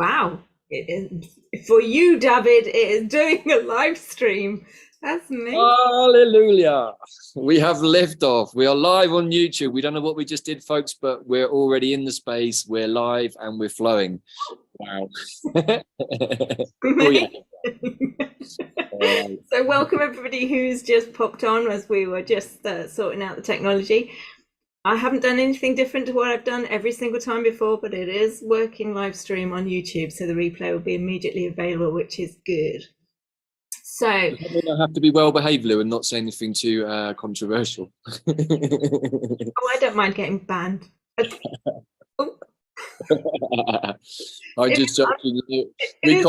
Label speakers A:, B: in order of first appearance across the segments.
A: Wow. For you, Davyd, it is doing a live stream. That's amazing.
B: Hallelujah. We have liftoff. We are live on YouTube. We don't know what we just did, folks, but we're already in the space. We're live and we're flowing. Wow. Oh, yeah.
A: So welcome everybody who's just popped on as we were just sorting out the technology. I haven't done anything different to what I've done every single time before, but it is working live stream on YouTube, so the replay will be immediately available, which is good. So
B: I have to be well behaved, Lou, and not say anything too controversial.
A: Oh, I don't mind getting banned. Oh.
B: I just we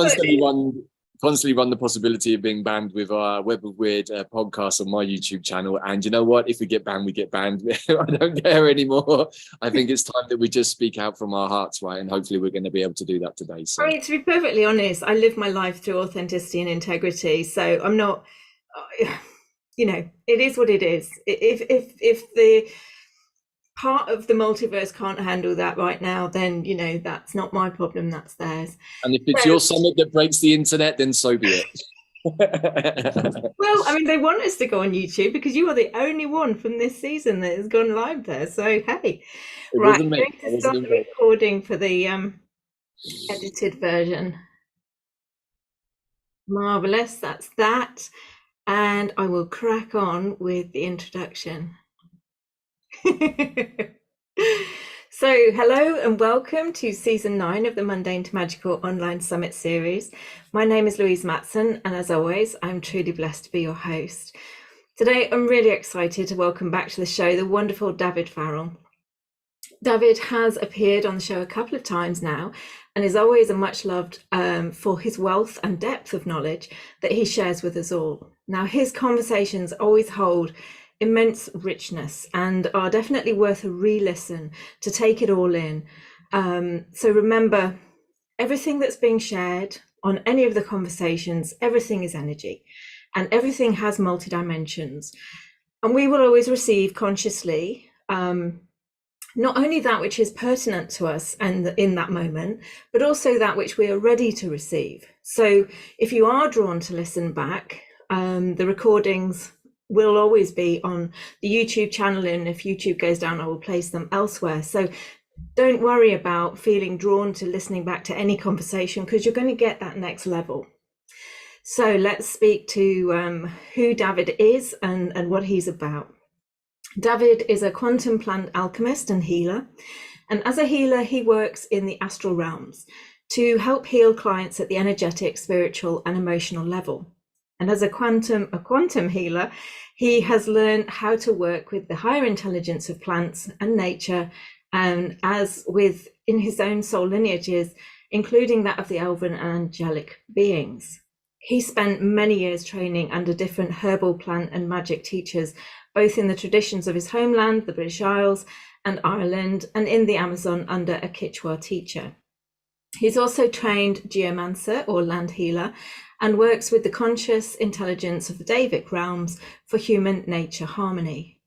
B: constantly run the possibility of being banned with our Web of Weird podcast on my YouTube channel. And you know what? If we get banned, we get banned. I don't care anymore. I think it's time that we just speak out from our hearts, right? And hopefully we're going to be able to do that today. So,
A: I mean, to be perfectly honest, I live my life through authenticity and integrity. So I'm not, you know, it is what it is. If the part of the multiverse can't handle that right now, then, you know, that's not my problem, that's theirs.
B: And if it's your summit that breaks the internet, then so be it.
A: Well, I mean, they want us to go on YouTube because you are the only one from this season that has gone live there. So, hey, right, I'm going to stop the recording for the edited version. Marvelous, that's that. And I will crack on with the introduction. So hello and welcome to season 9 of the Mundane to Magical online summit series. My name is Louise Matson, and as always I'm truly blessed to be your host. Today I'm really excited to welcome back to the show the wonderful Davyd Farrell. Davyd has appeared on the show a couple of times now and is always a much loved for his wealth and depth of knowledge that he shares with us all. Now his conversations always hold immense richness and are definitely worth a re-listen to take it all in. So remember, everything that's being shared on any of the conversations, everything is energy and everything has multi-dimensions. And we will always receive consciously not only that which is pertinent to us and in that moment, but also that which we are ready to receive. So if you are drawn to listen back, the recordings will always be on the YouTube channel, and if YouTube goes down, I will place them elsewhere. So don't worry about feeling drawn to listening back to any conversation because you're going to get that next level. So let's speak to who Davyd is and what he's about. Davyd is a quantum plant alchemist and healer. And as a healer, he works in the astral realms to help heal clients at the energetic, spiritual and emotional level. And as a quantum healer, he has learned how to work with the higher intelligence of plants and nature, and as with in his own soul lineages, including that of the elven and angelic beings. He spent many years training under different herbal, plant and magic teachers, both in the traditions of his homeland, the British Isles and Ireland, and in the Amazon under a Quechua teacher. He's also trained geomancer or land healer and works with the conscious intelligence of the David realms for human nature harmony.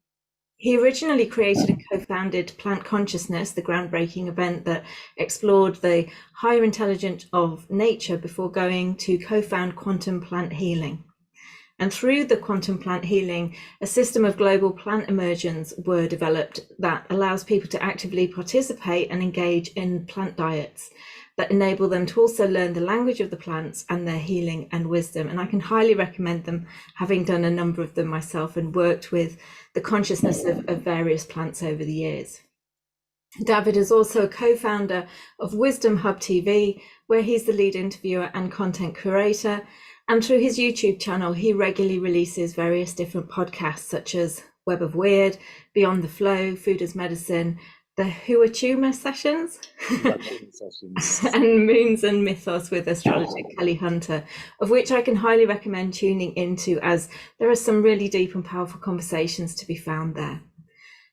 A: He originally created and co-founded Plant Consciousness, the groundbreaking event that explored the higher intelligence of nature before going to co-found quantum plant healing. And through the quantum plant healing, a system of global plant immersions were developed that allows people to actively participate and engage in plant diets that enable them to also learn the language of the plants and their healing and wisdom. And I can highly recommend them, having done a number of them myself and worked with the consciousness of various plants over the years. Davyd is also a co-founder of Wisdom Hub TV, where he's the lead interviewer and content curator. And through his YouTube channel, he regularly releases various different podcasts such as Web of Weird, Beyond the Flow, Food as Medicine, the Huachuma sessions, and Moons and Mythos with astrologer Kelly Hunter, of which I can highly recommend tuning into, as there are some really deep and powerful conversations to be found there.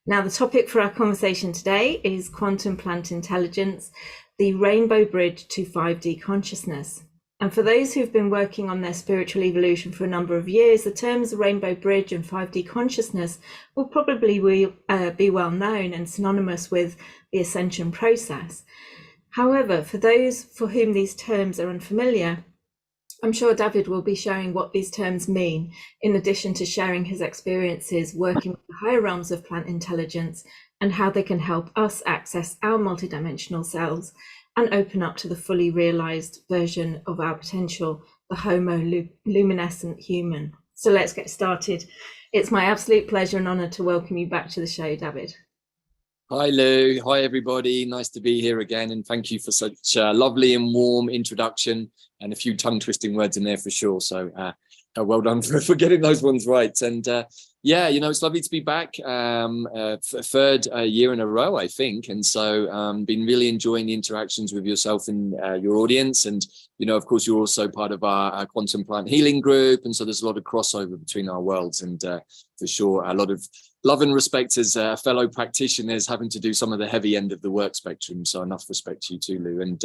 A: Now, the topic for our conversation today is quantum plant intelligence, the rainbow bridge to 5D consciousness. And for those who've been working on their spiritual evolution for a number of years, the terms rainbow bridge and 5D consciousness will probably be well known and synonymous with the ascension process. However, for those for whom these terms are unfamiliar, I'm sure Davyd will be sharing what these terms mean, in addition to sharing his experiences working with the higher realms of plant intelligence and how they can help us access our multidimensional selves and open up to the fully realized version of our potential, the Homo luminescent human. So let's get started. It's my absolute pleasure and honor to welcome you back to the show, Davyd.
B: Hi, Lou. Hi, everybody. Nice to be here again. And thank you for such a lovely and warm introduction and a few tongue-twisting words in there for sure. So well done for getting those ones right. And yeah, it's lovely to be back. Third year in a row, I think. And so been really enjoying the interactions with yourself and your audience. And, of course, you're also part of our quantum plant healing group. And so there's a lot of crossover between our worlds. And for sure, a lot of love and respect as fellow practitioners having to do some of the heavy end of the work spectrum. So enough respect to you too, Lou. And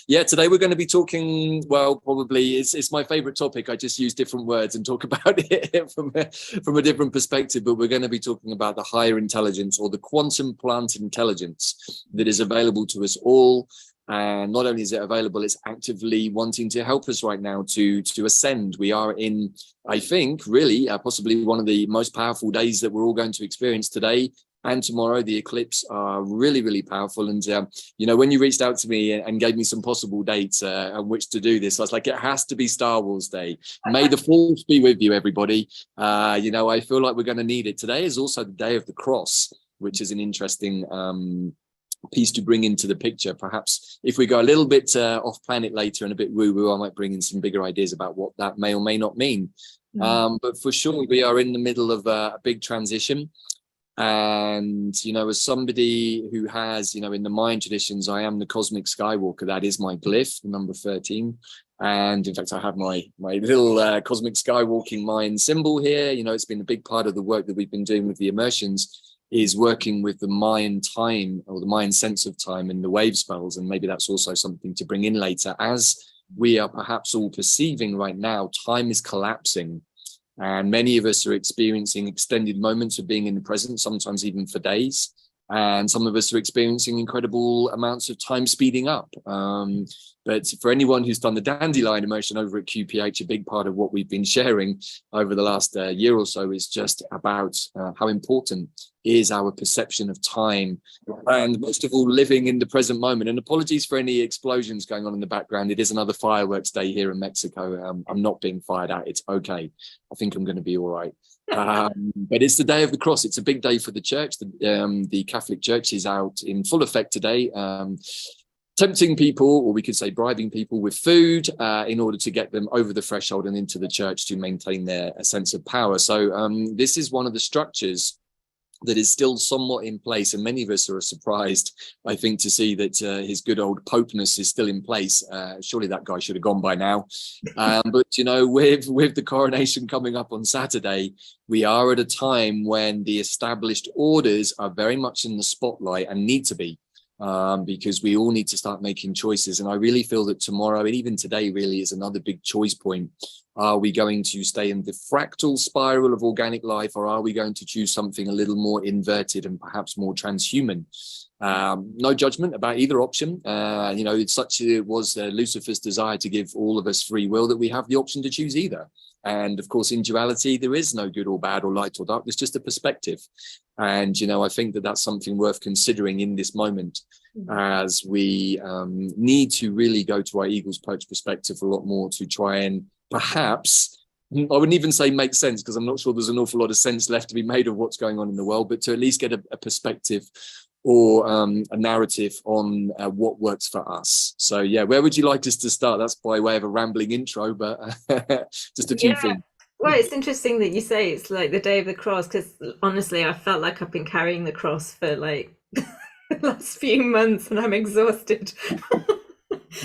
B: yeah, today we're going to be talking, well, probably it's my favorite topic. I just use different words and talk about it from a different perspective, but we're going to be talking about the higher intelligence or the quantum plant intelligence that is available to us all. And not only is it available, it's actively wanting to help us right now to ascend. We are in, I think, really possibly one of the most powerful days that we're all going to experience today and tomorrow. The eclipse are really, really powerful. And, when you reached out to me and gave me some possible dates on which to do this, I was like, it has to be Star Wars Day. May the Force be with you, everybody. I feel like we're going to need it. Today is also the Day of the Cross, which is an interesting piece to bring into the picture. Perhaps if we go a little bit off planet later and a bit woo-woo, I might bring in some bigger ideas about what that may or may not mean. But for sure, we are in the middle of a big transition. And, as somebody who has, in the Mayan traditions, I am the cosmic Skywalker. That is my glyph, number 13. And in fact, I have my little cosmic skywalking Mayan symbol here. It's been a big part of the work that we've been doing with the immersions, is working with the Mayan time or the Mayan sense of time and the wave spells. And maybe that's also something to bring in later. As we are perhaps all perceiving right now, time is collapsing. And many of us are experiencing extended moments of being in the present, sometimes even for days. And some of us are experiencing incredible amounts of time speeding up. But for anyone who's done the dandelion immersion over at QPH, a big part of what we've been sharing over the last year or so is just about how important is our perception of time, and most of all, living in the present moment. And apologies for any explosions going on in the background. It is another fireworks day here in Mexico. I'm not being fired at. It's okay. I think I'm going to be all right. But it's the Day of the Cross. It's a big day for the church. The Catholic Church is out in full effect today, tempting people, or we could say bribing people with food in order to get them over the threshold and into the church to maintain their sense of power. So this is one of the structures that is still somewhat in place, and many of us are surprised, I think, to see that his good old popeness is still in place. Surely that guy should have gone by now. But with the coronation coming up on Saturday, we are at a time when the established orders are very much in the spotlight and need to be. Because we all need to start making choices. And I really feel that tomorrow, and even today, really is another big choice point. Are we going to stay in the fractal spiral of organic life, or are we going to choose something a little more inverted and perhaps more transhuman? No judgment about either option. It's such it was Lucifer's desire to give all of us free will that we have the option to choose either. And of course, in duality, there is no good or bad or light or dark. There's just a perspective. And, I think that that's something worth considering in this moment, as we need to really go to our eagle's perch perspective a lot more to try and perhaps, I wouldn't even say make sense, because I'm not sure there's an awful lot of sense left to be made of what's going on in the world, but to at least get a perspective or a narrative on what works for us. So yeah, where would you like us to start? That's by way of a rambling intro, but just a few things.
A: Well, it's interesting that you say it's like the Day of the Cross, because honestly, I felt like I've been carrying the cross for like the last few months and I'm exhausted.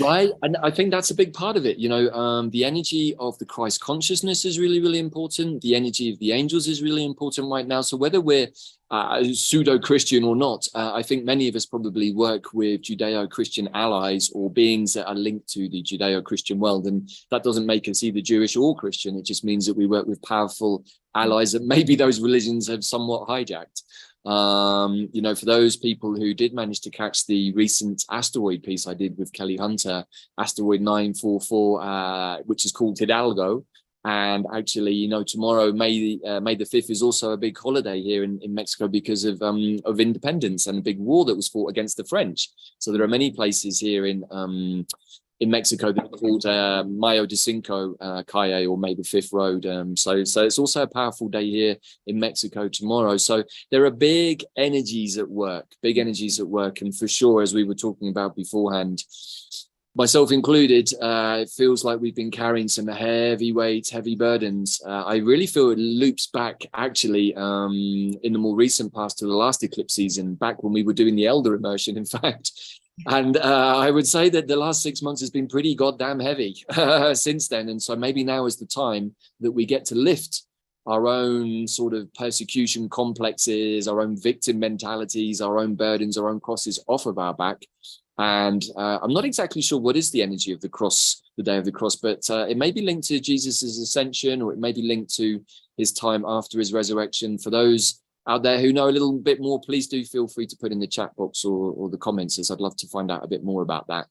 B: Right. And I think that's a big part of it. The energy of the Christ consciousness is really, really important. The energy of the angels is really important right now. So whether we're pseudo-Christian or not, I think many of us probably work with Judeo-Christian allies or beings that are linked to the Judeo-Christian world. And that doesn't make us either Jewish or Christian. It just means that we work with powerful allies that maybe those religions have somewhat hijacked. For those people who did manage to catch the recent asteroid piece I did with Kelly Hunter, asteroid 944, which is called Hidalgo. And actually, tomorrow, May the 5th, is also a big holiday here in Mexico because of independence and a big war that was fought against the French. So there are many places here in Mexico that are called Mayo de Cinco Calle, or May the 5th Road. So it's also a powerful day here in Mexico tomorrow. So there are big energies at work. And for sure, as we were talking about beforehand, myself included, it feels like we've been carrying some heavy weights, heavy burdens. I really feel it loops back, actually, in the more recent past to the last eclipse season, back when we were doing the elder immersion, in fact. And I would say that the last 6 months has been pretty goddamn heavy since then. And so maybe now is the time that we get to lift our own sort of persecution complexes, our own victim mentalities, our own burdens, our own crosses off of our back. And I'm not exactly sure what is the energy of the cross, the day of the cross, but it may be linked to Jesus's ascension, or it may be linked to his time after his resurrection. For those out there who know a little bit more, please do feel free to put in the chat box or the comments, as I'd love to find out a bit more about that.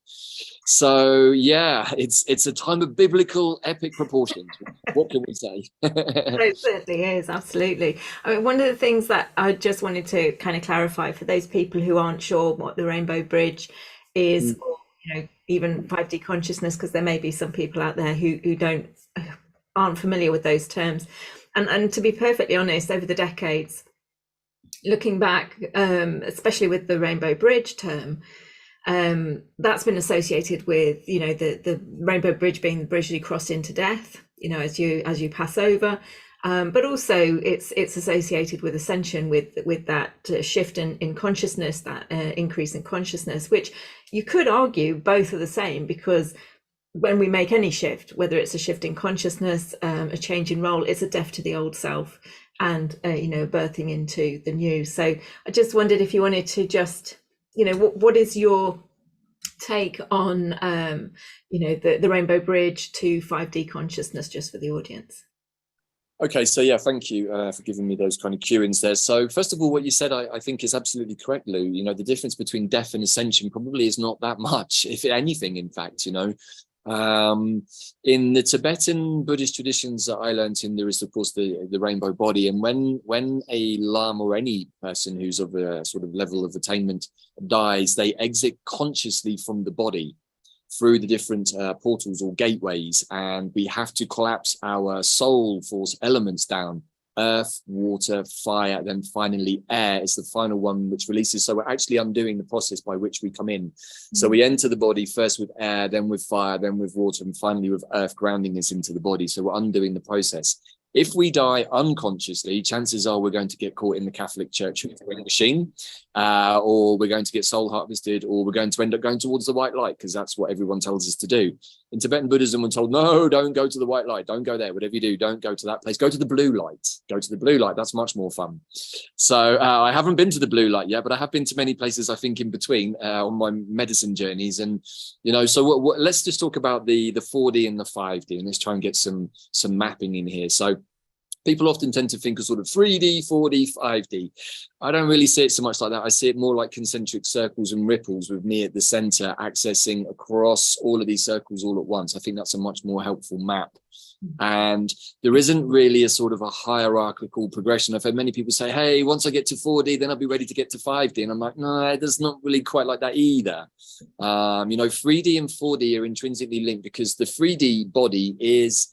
B: So yeah, it's a time of biblical epic proportions. What can we say?
A: It certainly is, absolutely. I mean, one of the things that I just wanted to kind of clarify for those people who aren't sure what the Rainbow Bridge is, or even 5D consciousness, because there may be some people out there who aren't familiar with those terms. And to be perfectly honest, over the decades, looking back, especially with the Rainbow Bridge term, that's been associated with the Rainbow Bridge being the bridge you cross into death, as you pass over, but also it's associated with ascension, with that shift in consciousness, that increase in consciousness, which you could argue both are the same, because when we make any shift, whether it's a shift in consciousness, a change in role, it's a death to the old self, and birthing into the new. So I just wondered if you wanted to just what is your take on the Rainbow Bridge to 5D consciousness, just for the audience?
B: Okay, so yeah, thank you for giving me those kind of cue-ins there. So first of all, what you said, I think is absolutely correct, Lou. The difference between death and ascension probably is not that much, if anything, in fact. In the Tibetan Buddhist traditions that I learned in, there is of course the rainbow body, and when a lama or any person who's of a sort of level of attainment dies, they exit consciously from the body through the different portals or gateways, and we have to collapse our soul force elements down. Earth, water, fire, then finally air is the final one which releases. So we're actually undoing the process by which we come in. So we enter the body first with air, then with fire, then with water, and finally with earth grounding us into the body. So we're undoing the process. If we die unconsciously, chances are we're going to get caught in the Catholic Church machine, or we're going to get soul harvested, or we're going to end up going towards the white light, because that's what everyone tells us to do. In Tibetan Buddhism, we're told, no, don't go to the white light. Don't go there. Whatever you do, don't go to that place. Go to the blue light. Go to the blue light. That's much more fun. So I haven't been to the blue light yet, but I have been to many places, I think, in between on my medicine journeys. And, so let's just talk about the 4D and the 5D, and let's try and get some mapping in here. So people often tend to think of sort of 3D, 4D, 5D. I don't really see it so much like that. I see it more like concentric circles and ripples, with me at the center accessing across all of these circles all at once. I think that's a much more helpful map. And there isn't really a sort of a hierarchical progression. I've heard many people say, hey, once I get to 4D, then I'll be ready to get to 5D. And I'm like, no, it's not really quite like that either. 3D and 4D are intrinsically linked, because the 3D body is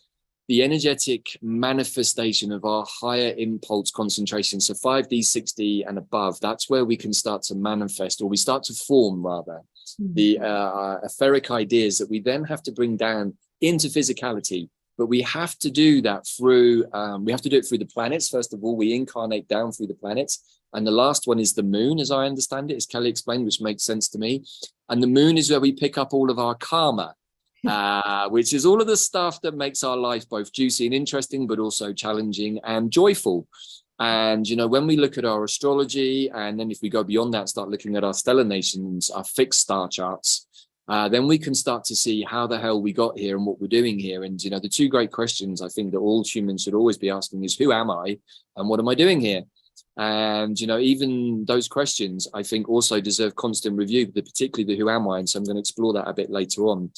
B: the energetic manifestation of our higher impulse concentration. So 5D, 6D and above, that's where we can start to manifest, or we start to form rather, the etheric ideas that we then have to bring down into physicality. But we have to do that through, the planets. First of all, we incarnate down through the planets. And the last one is the moon, as I understand it, as Kelly explained, which makes sense to me. And the moon is where we pick up all of our karma, which is all of the stuff that makes our life both juicy and interesting, but also challenging and joyful. And, when we look at our astrology, and then if we go beyond that, start looking at our stellar nations, our fixed star charts, then we can start to see how the hell we got here and what we're doing here. And, the two great questions I think that all humans should always be asking is, who am I and what am I doing here? And, even those questions, I think, also deserve constant review, particularly the who am I? And so I'm going to explore that a bit later on.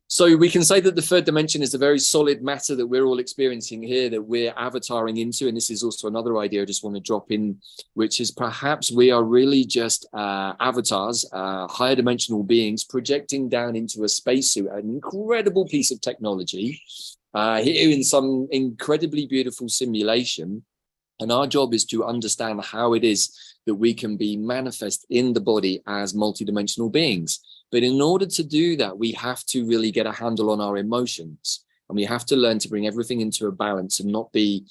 B: So we can say that the third dimension is the very solid matter that we're all experiencing here, that we're avataring into. And this is also another idea I just want to drop in, which is perhaps we are really just avatars, higher dimensional beings projecting down into a spacesuit, an incredible piece of technology here in some incredibly beautiful simulation. And our job is to understand how it is that we can be manifest in the body as multidimensional beings. But in order to do that, we have to really get a handle on our emotions. And we have to learn to bring everything into a balance and not be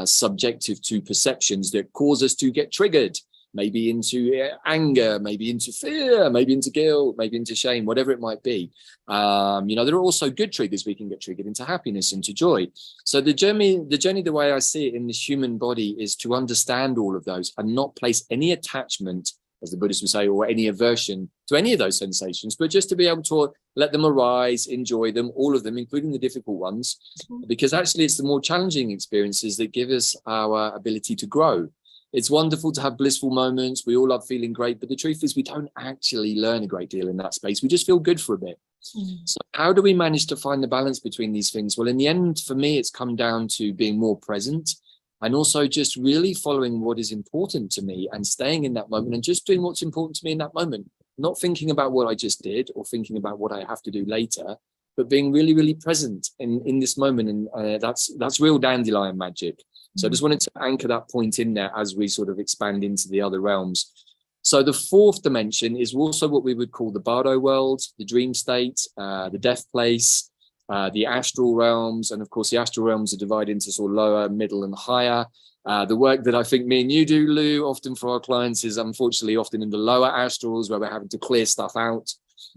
B: subjective to perceptions that cause us to get triggered, maybe into anger, maybe into fear, maybe into guilt, maybe into shame, whatever it might be. There are also good triggers. We can get triggered into happiness, into joy. So the journey, the way I see it in this human body is to understand all of those and not place any attachment, as the Buddhists would say, or any aversion to any of those sensations, but just to be able to let them arise, enjoy them, all of them, including the difficult ones, because actually it's the more challenging experiences that give us our ability to grow. It's wonderful to have blissful moments. We all love feeling great, but the truth is we don't actually learn a great deal in that space. We just feel good for a bit. So how do we manage to find the balance between these things? Well, in the end, for me, it's come down to being more present and also just really following what is important to me and staying in that moment and just doing what's important to me in that moment, not thinking about what I just did or thinking about what I have to do later, but being really, really present in this moment. And that's real dandelion magic. So I just wanted to anchor that point in there as we sort of expand into the other realms. So the fourth dimension is also what we would call the bardo world, the dream state, the death place, the astral realms. And of course, the astral realms are divided into sort of lower, middle and higher. The work that I think me and you do, Lou, often for our clients is unfortunately often in the lower astrals where we're having to clear stuff out.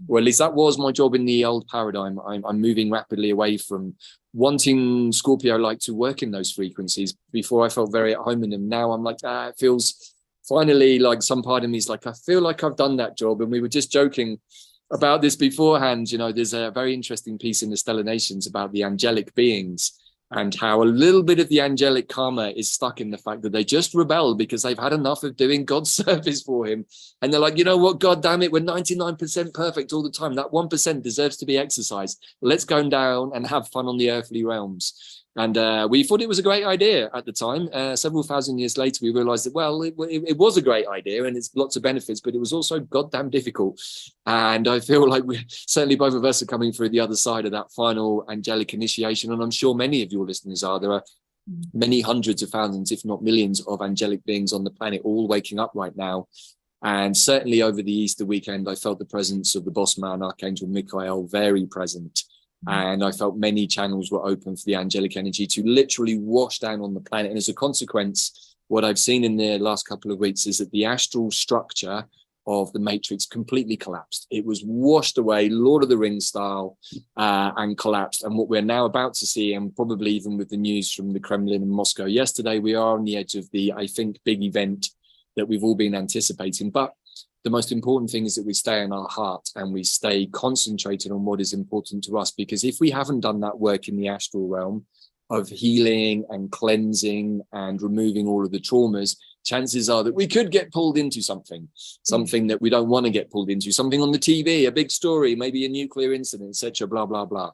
B: Or at least that was my job in the old paradigm. I'm moving rapidly away from wanting Scorpio-like to work in those frequencies. Before I felt very at home in them. Now I'm like, it feels finally like some part of me is like, I feel like I've done that job. And we were just joking about this beforehand. There's a very interesting piece in the Stellar Nations about the angelic beings and how a little bit of the angelic karma is stuck in the fact that they just rebel because they've had enough of doing God's service for him. And they're like, you know what, God damn it, we're 99% perfect all the time. That 1% deserves to be exercised. Let's go down and have fun on the earthly realms. And we thought it was a great idea at the time. Several thousand years later, we realized that, well, it was a great idea and it's lots of benefits, but it was also goddamn difficult. And I feel like we certainly both of us are coming through the other side of that final angelic initiation. And I'm sure many of your listeners are. There are many hundreds of thousands, if not millions, of angelic beings on the planet all waking up right now. And certainly over the Easter weekend, I felt the presence of the boss man, Archangel Michael, very present. And I felt many channels were open for the angelic energy to literally wash down on the planet. And as a consequence, what I've seen in the last couple of weeks is that the astral structure of the Matrix completely collapsed. It was washed away, Lord of the Rings style, and collapsed. And what we're now about to see, and probably even with the news from the Kremlin and Moscow yesterday, we are on the edge of the, I think, big event that we've all been anticipating. But the most important thing is that we stay in our heart and we stay concentrated on what is important to us. Because if we haven't done that work in the astral realm of healing and cleansing and removing all of the traumas, chances are that we could get pulled into something that we don't want to get pulled into, something on the TV, a big story, maybe a nuclear incident, etc., blah, blah, blah.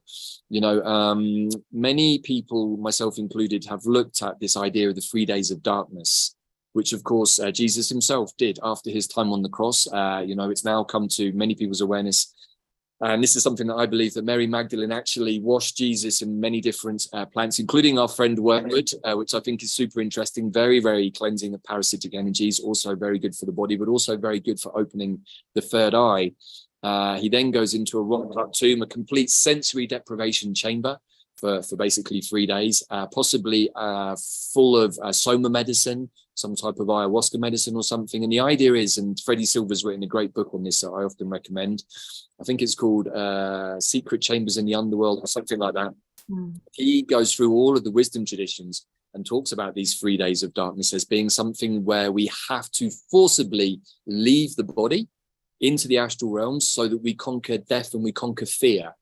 B: Many people, myself included, have looked at this idea of the 3 days of darkness, which of course Jesus himself did after his time on the cross. It's now come to many people's awareness. And this is something that I believe that Mary Magdalene actually washed Jesus in many different plants, including our friend wormwood, which I think is super interesting. Very, very cleansing of parasitic energies, also very good for the body, but also very good for opening the third eye. He then goes into a rock-cut tomb, a complete sensory deprivation chamber for basically 3 days, possibly full of soma medicine, some type of ayahuasca medicine or something. And the idea is, and Freddie Silver's written a great book on this that I often recommend. I think it's called Secret Chambers in the Underworld or something like that. He goes through all of the wisdom traditions and talks about these 3 days of darkness as being something where we have to forcibly leave the body into the astral realms so that we conquer death and we conquer fear.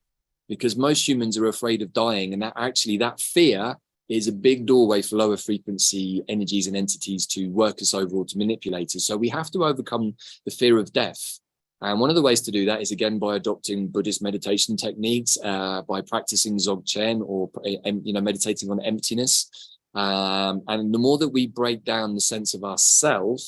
B: Because most humans are afraid of dying, and that fear is a big doorway for lower frequency energies and entities to work us over or to manipulate us. So we have to overcome the fear of death. And one of the ways to do that is, again, by adopting Buddhist meditation techniques, by practicing Dzogchen, or meditating on emptiness. And the more that we break down the sense of ourself,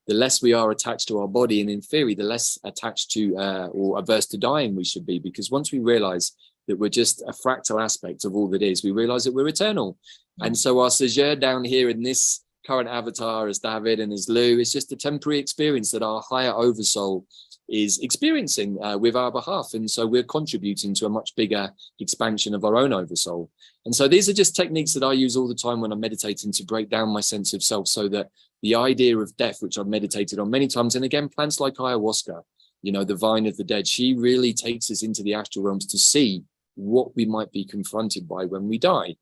B: the less we are attached to our body, and in theory, the less attached to or averse to dying we should be. Because once we realize that we're just a fractal aspect of all that is, we realize that we're eternal. And so our séjour down here in this current avatar as Davyd and as Lou is just a temporary experience that our higher oversoul is experiencing with our behalf. And so we're contributing to a much bigger expansion of our own oversoul. And so these are just techniques that I use all the time when I'm meditating to break down my sense of self, so that the idea of death, which I've meditated on many times, and again, plants like ayahuasca, the vine of the dead, she really takes us into the astral realms to see what we might be confronted by when we die.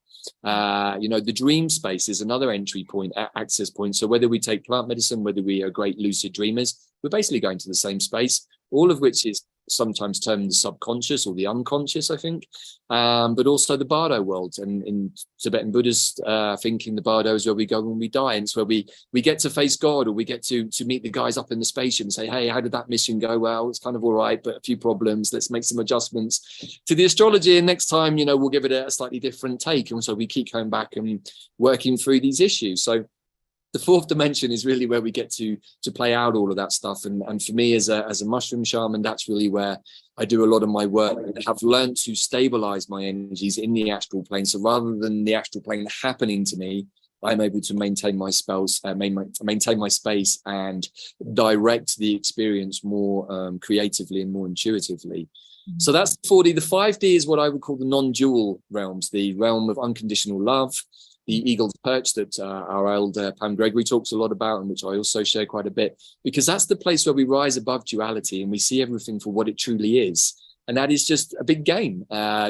B: The dream space is another entry point, access point. So whether we take plant medicine, whether we are great lucid dreamers, we're basically going to the same space, all of which is sometimes termed the subconscious or the unconscious, I think, but also the bardo world. And in Tibetan Buddhist thinking, the bardo is where we go when we die, and it's where we get to face God, or we get to meet the guys up in the spaceship and say, hey, how did that mission go? Well, it's kind of all right, but a few problems, let's make some adjustments to the astrology, and next time we'll give it a slightly different take. And so we keep going back and working through these issues. So the fourth dimension is really where we get to play out all of that stuff. And for me as a mushroom shaman, that's really where I do a lot of my work, and have learned to stabilize my energies in the astral plane. So rather than the astral plane happening to me, I'm able to maintain my spells, maintain my space, and direct the experience more creatively and more intuitively. So that's 4D. The 5D is what I would call the non-dual realms, the realm of unconditional love, the eagle's perch that our elder Pam Gregory talks a lot about, and which I also share quite a bit, because that's the place where we rise above duality and we see everything for what it truly is. And that is just a big game.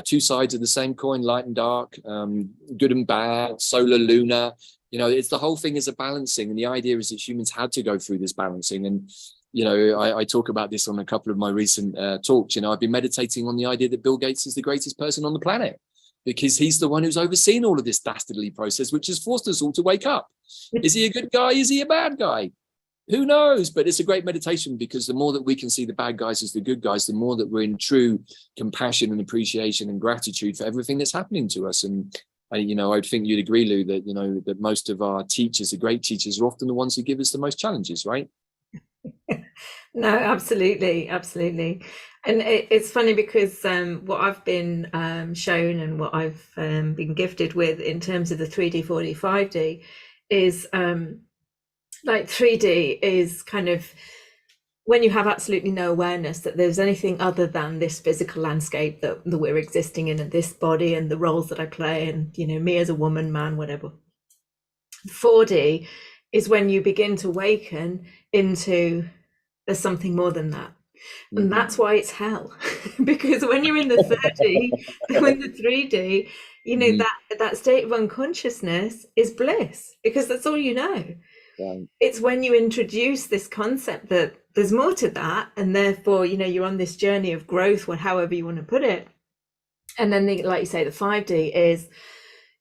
B: Two sides of the same coin, light and dark, good and bad, solar, lunar. It's the whole thing is a balancing. And the idea is that humans had to go through this balancing. And, I talk about this on a couple of my recent talks. I've been meditating on the idea that Bill Gates is the greatest person on the planet, because he's the one who's overseen all of this dastardly process, which has forced us all to wake up. Is he a good guy? Is he a bad guy? Who knows? But it's a great meditation, because the more that we can see the bad guys as the good guys, the more that we're in true compassion and appreciation and gratitude for everything that's happening to us. And I think you'd agree, Lou, that that most of our teachers, the great teachers, are often the ones who give us the most challenges, right?
A: No, absolutely. And it's funny because what I've been shown and what I've been gifted with in terms of the 3D, 4D, 5D is like 3D is kind of when you have absolutely no awareness that there's anything other than this physical landscape that we're existing in, and this body and the roles that I play, and me as a woman, man, whatever. 4D is when you begin to awaken into there's something more than that. And that's why it's hell. Because when you're in the 3D, in the 3D, that state of unconsciousness is bliss, because that's all you know.
B: Yeah.
A: It's when you introduce this concept that there's more to that, and therefore, you're on this journey of growth, or however you want to put it. And then, like you say, the 5D is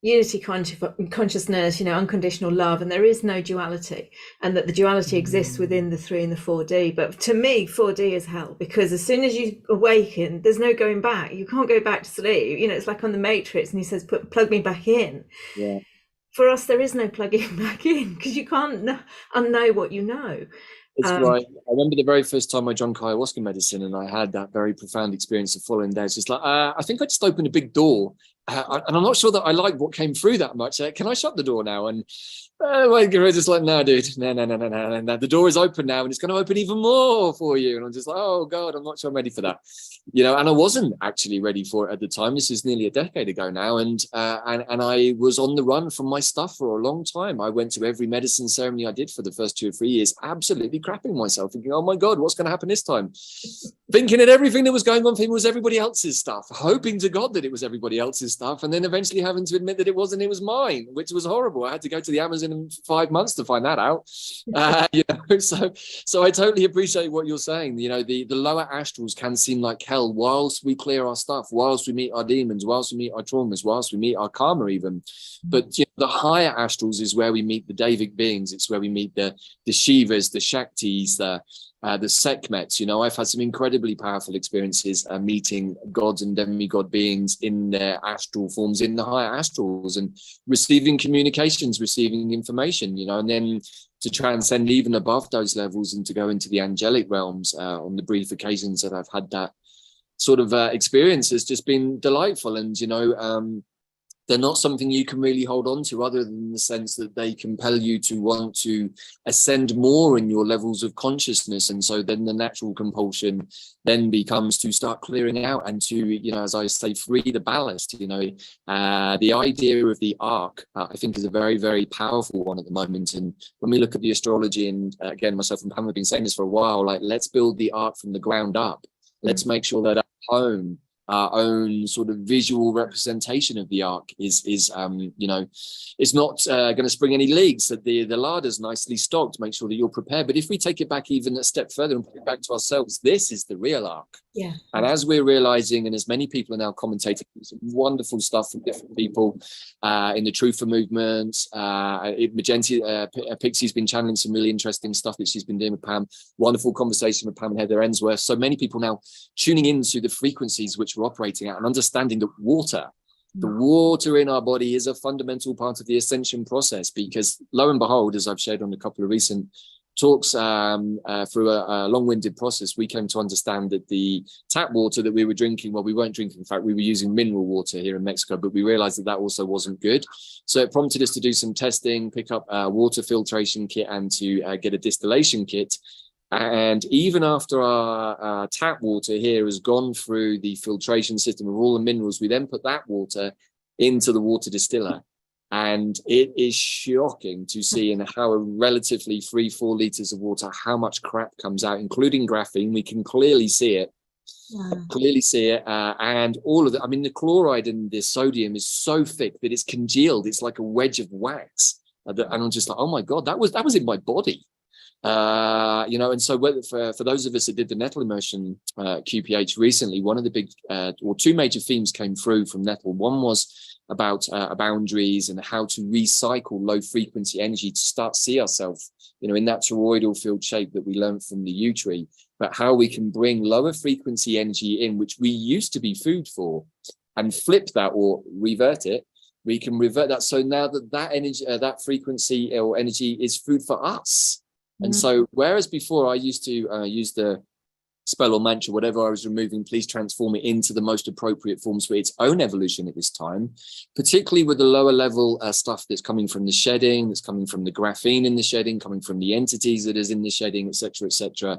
A: unity consciousness, unconditional love, and there is no duality, and that the duality exists within the 3 and the 4D. But to me, 4D is hell, because as soon as you awaken, there's no going back. You can't go back to sleep. It's like on the Matrix, and he says, plug me back in.
B: Yeah.
A: For us, there is no plugging back in, because you can't unknow what you know.
B: It's right. I remember the very first time I drank ayahuasca medicine, and I had that very profound experience of following there. It's just like, I think I just opened a big door, and I'm not sure that I like what came through that much. Can I shut the door now? And my girl was just like, no, dude, no. The door is open now, and it's going to open even more for you. And I'm just like, oh God, I'm not sure I'm ready for that. And I wasn't actually ready for it at the time. This is nearly a decade ago now, and I was on the run from my stuff for a long time. I went to every medicine ceremony I did for the first 2 or 3 years, absolutely crapping myself, thinking, oh my God, what's going to happen this time? thinking that everything that was going on for him was everybody else's stuff, hoping to God that it was everybody else's stuff, and then eventually having to admit that it wasn't, it was mine, which was horrible. I had to go to the Amazon in 5 months to find that out. So I totally appreciate what you're saying. The lower astrals can seem like hell whilst we clear our stuff, whilst we meet our demons, whilst we meet our traumas, whilst we meet our karma even. But the higher astrals is where we meet the Davyd beings. It's where we meet the Shivas, the Shaktis, the Sekhmets. I've had some incredibly powerful experiences meeting gods and demigod beings in their astral forms, in the higher astrals, and receiving communications, receiving information, and then to transcend even above those levels and to go into the angelic realms on the brief occasions that I've had that sort of experience has just been delightful. And, they're not something you can really hold on to, other than the sense that they compel you to want to ascend more in your levels of consciousness. And so then the natural compulsion then becomes to start clearing out and to, as I say, free the ballast. The idea of the arc, I think, is a very, very powerful one at the moment. And when we look at the astrology, and again, myself and Pam have been saying this for a while, like, let's build the arc from the ground up. Let's make sure that at home, our own sort of visual representation of the arc is not going to spring any leaks, that the larder's nicely stocked, make sure that you're prepared. But if we take it back even a step further and put it back to ourselves, this is the real arc.
A: Yeah.
B: And as we're realizing, and as many people are now commentating, some wonderful stuff from different people in the Truther movement, Magenta, Pixie's been channeling some really interesting stuff that she's been doing with Pam. Wonderful conversation with Pam and Heather Ensworth. So many people now tuning into the frequencies which we're operating at and understanding that the water in our body is a fundamental part of the ascension process, because lo and behold, as I've shared on a couple of recent talks, through a long-winded process, we came to understand that the tap water that we were drinking, well, we weren't drinking, in fact, we were using mineral water here in Mexico, but we realized that also wasn't good. So it prompted us to do some testing, pick up a water filtration kit, and to get a distillation kit. And even after our tap water here has gone through the filtration system of all the minerals, we then put that water into the water distiller. And it is shocking to see in how a relatively 3-4 liters of water, how much crap comes out, including graphene. We can clearly see it. And all of it. I mean, the chloride and the sodium is so thick that it's congealed. It's like a wedge of wax. And I'm just like, oh my God, that was in my body. And so for those of us that did the Nettle immersion QPH recently, one of the big or two major themes came through from Nettle. One was about boundaries and how to recycle low frequency energy to start see ourselves, in that toroidal field shape that we learned from the U tree, but how we can bring lower frequency energy in, which we used to be food for, and flip that or revert it. We can revert that. So now that energy, that frequency or energy is food for us. And so, whereas before I used to use the spell or mantra, whatever I was removing, please transform it into the most appropriate forms for its own evolution at this time, particularly with the lower level stuff that's coming from the shedding, that's coming from the graphene in the shedding, coming from the entities that is in the shedding, etc.,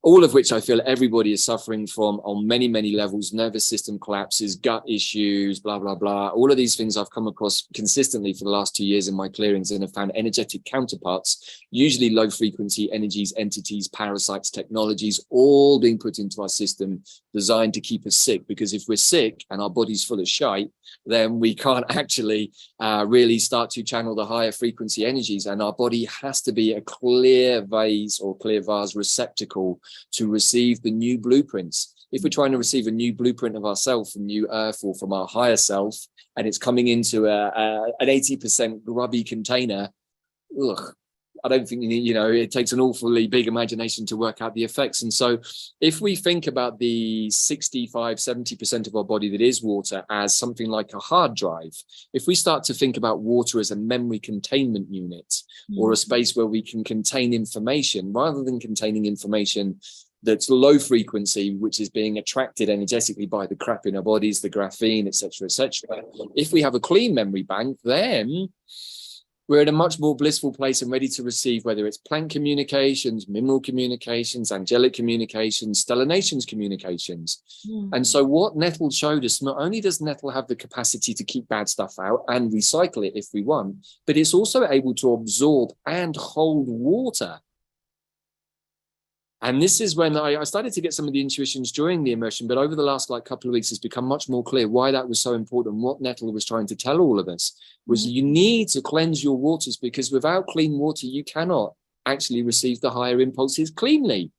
B: all of which I feel everybody is suffering from on many, many levels: nervous system collapses, gut issues, blah, blah, blah. All of these things I've come across consistently for the last 2 years in my clearings, and have found energetic counterparts, usually low frequency energies, entities, parasites, technologies, all being put into our system, designed to keep us sick. Because if we're sick and our body's full of shite, then we can't actually really start to channel the higher frequency energies. And our body has to be a clear vase or clear vase receptacle to receive the new blueprints. If we're trying to receive a new blueprint of ourselves from new earth or from our higher self, and it's coming into an 80% grubby container, I don't think, it takes an awfully big imagination to work out the effects. And so if we think about the 65-70% of our body that is water as something like a hard drive, if we start to think about water as a memory containment unit, or a space where we can contain information, rather than containing information that's low frequency, which is being attracted energetically by the crap in our bodies, the graphene, etc., etc. If we have a clean memory bank, then we're in a much more blissful place and ready to receive, whether it's plant communications, mineral communications, angelic communications, stellanations communications. And so what Nettle showed us, not only does Nettle have the capacity to keep bad stuff out and recycle it if we want, but it's also able to absorb and hold water. And this is when I started to get some of the intuitions during the immersion, but over the last couple of weeks, it's become much more clear why that was so important. What Nettle was trying to tell all of us was you need to cleanse your waters, because without clean water, you cannot actually receive the higher impulses cleanly.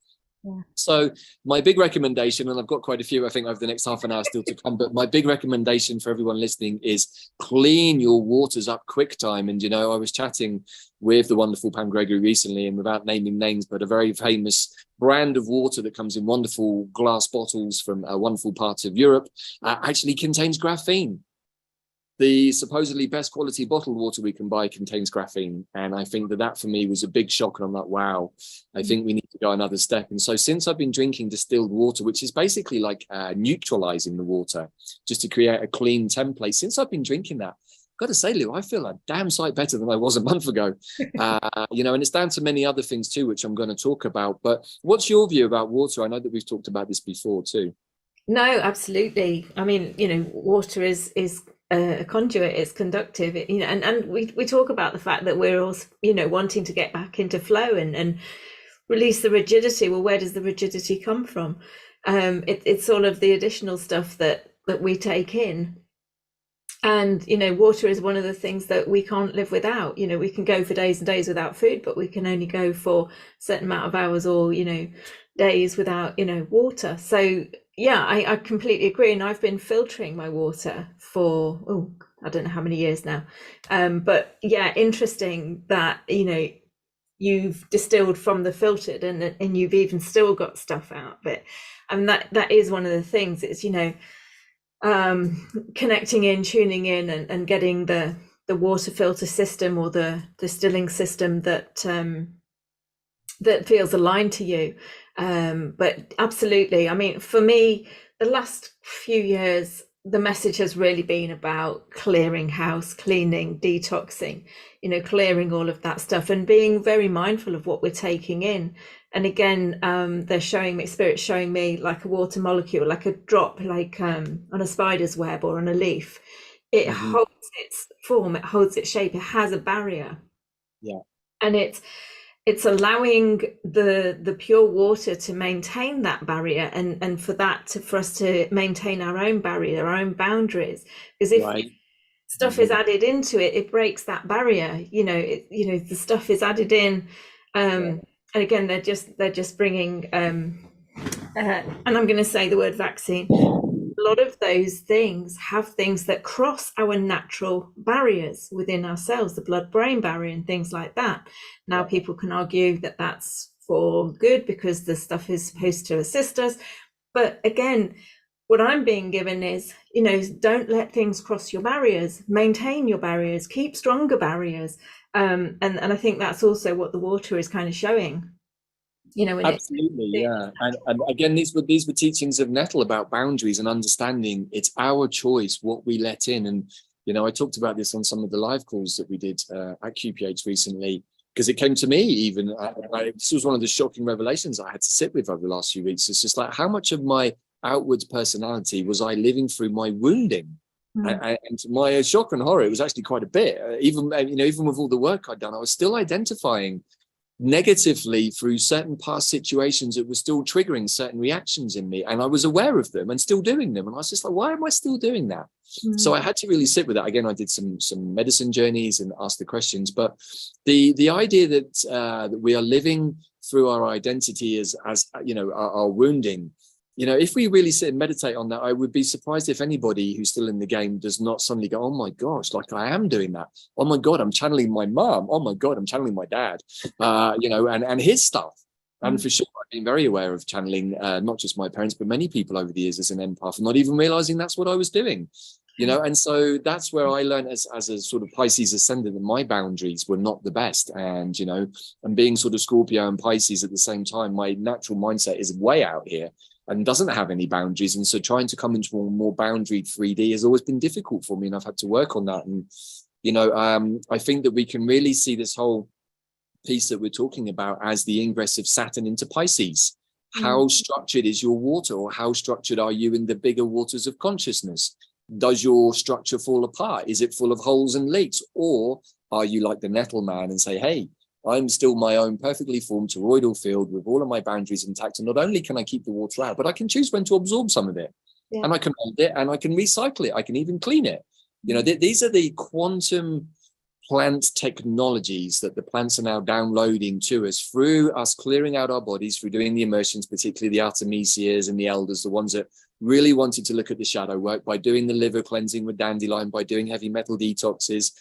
B: Yeah. So my big recommendation, and I've got quite a few, I think, over the next half an hour still to come, but my big recommendation for everyone listening is clean your waters up quick time. And, I was chatting with the wonderful Pam Gregory recently, and without naming names, but a very famous brand of water that comes in wonderful glass bottles from wonderful parts of Europe actually contains graphene. The supposedly best quality bottled water we can buy contains graphene. And I think that for me was a big shock. And I'm like, wow, I think we need to go another step. And so since I've been drinking distilled water, which is basically like neutralizing the water just to create a clean template, since I've been drinking that, I've got to say, Lou, I feel a damn sight better than I was a month ago. And it's down to many other things too, which I'm going to talk about. But what's your view about water? I know that we've talked about this before too.
A: No, absolutely. I mean, water is a conduit, it's conductive, and we talk about the fact that we're all, wanting to get back into flow and release the rigidity. Well, where does the rigidity come from? It's all of the additional stuff that we take in. And, water is one of the things that we can't live without. We can go for days and days without food, but we can only go for a certain amount of hours or, days without, water. So, yeah, I completely agree. And I've been filtering my water for, I don't know how many years now. But yeah, interesting that, you've distilled from the filtered and you've even still got stuff out of it. And that is one of the things. It's, connecting in, tuning in and getting the water filter system or the distilling system that feels aligned to you. But absolutely, I mean, for me, the last few years, the message has really been about clearing house, cleaning, detoxing, clearing all of that stuff and being very mindful of what we're taking in. And again, they're showing me, Spirit's showing me like a water molecule, like a drop, like on a spider's web or on a leaf. It holds its form, it holds its shape, it has a barrier.
B: Yeah.
A: And it's allowing the pure water to maintain that barrier and for us to maintain our own barrier, our own boundaries. Because if stuff is added into it, it breaks that barrier. The stuff is added in. And again, they're just bringing, and I'm going to say the word vaccine. A lot of those things have things that cross our natural barriers within ourselves, the blood-brain barrier and things like that. Now, people can argue that that's for good because the stuff is supposed to assist us. But again, what I'm being given is, don't let things cross your barriers, maintain your barriers, keep stronger barriers. And I think that's also what the water is kind of showing.
B: Absolutely, yeah. And again, these were teachings of Nettle about boundaries and understanding it's our choice what we let in. And I talked about this on some of the live calls that we did at QPH recently, because it came to me even. This was one of the shocking revelations I had to sit with over the last few weeks. It's just like how much of my outwards personality was I living through my wounding. And to my shock and horror, it was actually quite a bit. Even with all the work I'd done, I was still identifying negatively through certain past situations that were still triggering certain reactions in me, and I was aware of them and still doing them, and I was just like, why am I still doing that? So I had to really sit with that. Again, I did some medicine journeys and asked the questions, but the idea that we are living through our identity as our wounding, if we really sit and meditate on that, I would be surprised if anybody who's still in the game does not suddenly go, oh my gosh, like I am doing that. Oh my God, I'm channeling my mom. Oh my God, I'm channeling my dad, and his stuff. And for sure, I've been very aware of channeling, not just my parents, but many people over the years as an empath, not even realizing that's what I was doing. And so that's where I learned as a sort of Pisces ascendant that my boundaries were not the best. And, and being sort of Scorpio and Pisces at the same time, my natural mindset is way out here and doesn't have any boundaries. And so trying to come into a more boundaried 3D has always been difficult for me. And I've had to work on that. And, I think that we can really see this whole piece that we're talking about as the ingress of Saturn into Pisces. How structured is your water, or how structured are you in the bigger waters of consciousness? Does your structure fall apart? Is it full of holes and leaks? Or are you like the Nettle man and say, hey, I'm still my own perfectly formed toroidal field with all of my boundaries intact. And not only can I keep the water out, but I can choose when to absorb some of it. Yeah. And I can hold it and I can recycle it. I can even clean it. You know, these are the quantum plant technologies that the plants are now downloading to us through us clearing out our bodies, through doing the immersions, particularly the Artemisias and the elders, the ones that really wanted to look at the shadow work, by doing the liver cleansing with dandelion, by doing heavy metal detoxes,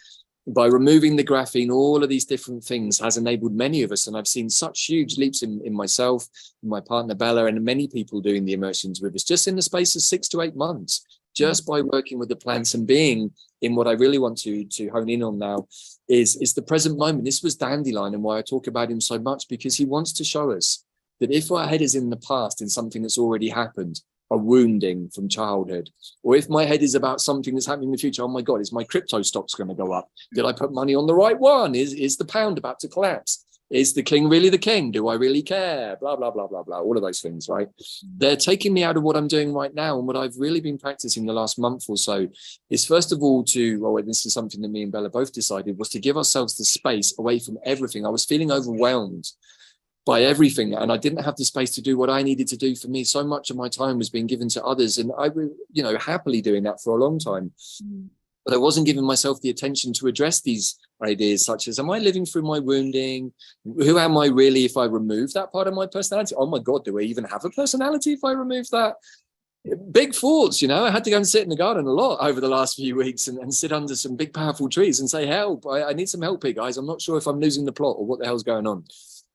B: by removing the graphene. All of these different things has enabled many of us. And I've seen such huge leaps in myself, in my partner Bella, and many people doing the immersions with us just in the space of 6 to 8 months. Just by working with the plants and being in what I really want to hone in on now is the present moment. This was Dandelion, and why I talk about him so much, because he wants to show us that if our head is in the past, in something that's already happened, a wounding from childhood, or if my head is about something that's happening in the future, oh my God, is my crypto stocks going to go up? Did I put money on the right one? Is the pound about to collapse? Is the king really the king? Do I really care? Blah, blah, blah, blah, blah. All of those things, right? They're taking me out of what I'm doing right now. And what I've really been practicing the last month or so is, first of all, this is something that me and Bella both decided, was to give ourselves the space away from everything. I was feeling overwhelmed by everything, and I didn't have the space to do what I needed to do for me. So much of my time was being given to others, and I was, happily doing that for a long time. But I wasn't giving myself the attention to address these ideas, such as, am I living through my wounding? Who am I really if I remove that part of my personality? Oh my God, do I even have a personality if I remove that? Big thoughts, I had to go and sit in the garden a lot over the last few weeks and sit under some big, powerful trees and say, help, I need some help here, guys. I'm not sure if I'm losing the plot or what the hell's going on.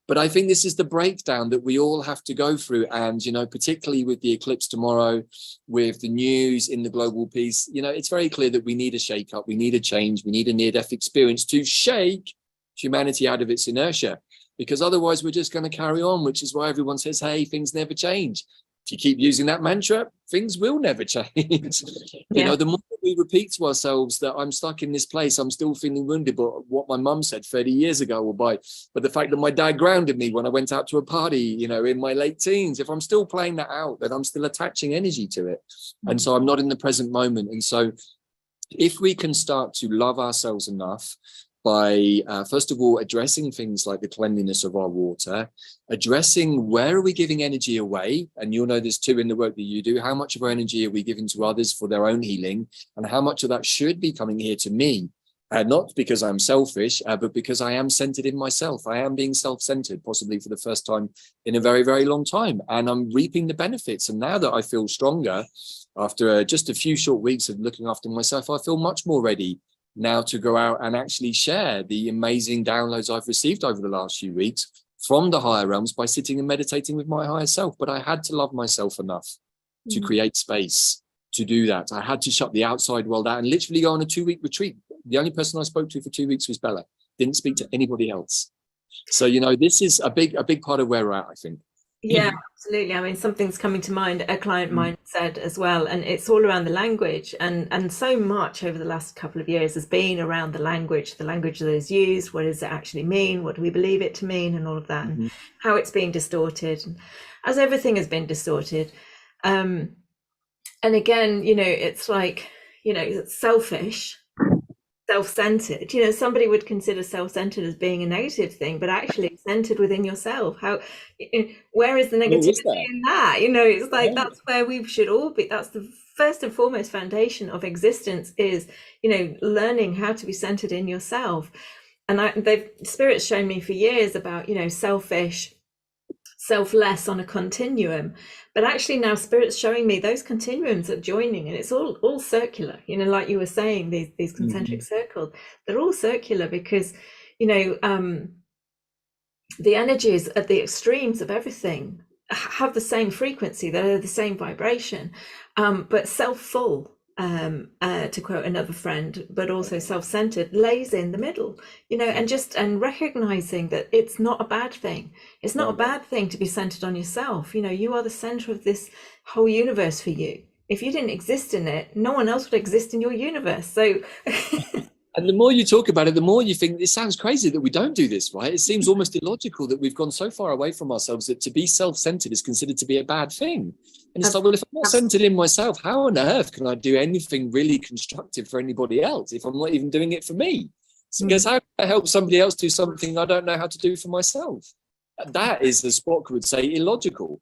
B: But I think this is the breakdown that we all have to go through. And, particularly with the eclipse tomorrow, with the news in the global peace, it's very clear that we need a shake-up. We need a change. We need a near-death experience to shake humanity out of its inertia, because otherwise we're just going to carry on, which is why everyone says, hey, things never change. If you keep using that mantra, things will never change. The more we repeat to ourselves that I'm stuck in this place, I'm still feeling wounded, but what my mum said 30 years ago, or but the fact that my dad grounded me when I went out to a party, in my late teens, if I'm still playing that out, then I'm still attaching energy to it. And so I'm not in the present moment. And so if we can start to love ourselves enough by, first of all, addressing things like the cleanliness of our water, addressing where are we giving energy away? And you'll know there's two in the work that you do. How much of our energy are we giving to others for their own healing? And how much of that should be coming here to me? Not because I'm selfish, but because I am centered in myself. I am being self-centered, possibly for the first time in a very, very long time. And I'm reaping the benefits. And now that I feel stronger, after just a few short weeks of looking after myself, I feel much more ready now to go out and actually share the amazing downloads I've received over the last few weeks from the higher realms by sitting and meditating with my higher self. But I had to love myself enough to create space to do that. I had to shut the outside world out and literally go on a 2-week retreat. The only person I spoke to for 2 weeks was Bella. Didn't speak to anybody else. So, this is a big part of where we're at, I think.
A: Yeah, absolutely. I mean, something's coming to mind. A client of mine said as well, and it's all around the language, and so much over the last couple of years has been around the language that is used. What does it actually mean? What do we believe it to mean? And all of that, and how it's being distorted, as everything has been distorted. And again, it's like, it's selfish, self-centered. Somebody would consider self-centered as being a negative thing, but actually it's centered within yourself. Where is the negativity in that? It's like, that's where we should all be. That's the first and foremost foundation of existence, is learning how to be centered in yourself. And Spirit's shown me for years about selfish, selfless on a continuum, but actually now Spirit's showing me those continuums are joining, and it's all circular, like you were saying, these concentric circles, they're all circular, because the energies at the extremes of everything have the same frequency, they're the same vibration, but self-full, to quote another friend, but also self-centered, lays in the middle, and recognizing that it's not a bad thing. It's not a bad thing to be centered on yourself. You are the center of this whole universe for you. If you didn't exist in it, no one else would exist in your universe. So
B: and the more you talk about it, the more you think, it sounds crazy that we don't do this, right? It seems almost illogical that we've gone so far away from ourselves that to be self-centered is considered to be a bad thing. And it's like, well, if I'm not centered in myself, how on earth can I do anything really constructive for anybody else if I'm not even doing it for me? Because how can I help somebody else do something I don't know how to do for myself? That is, as Spock would say, illogical.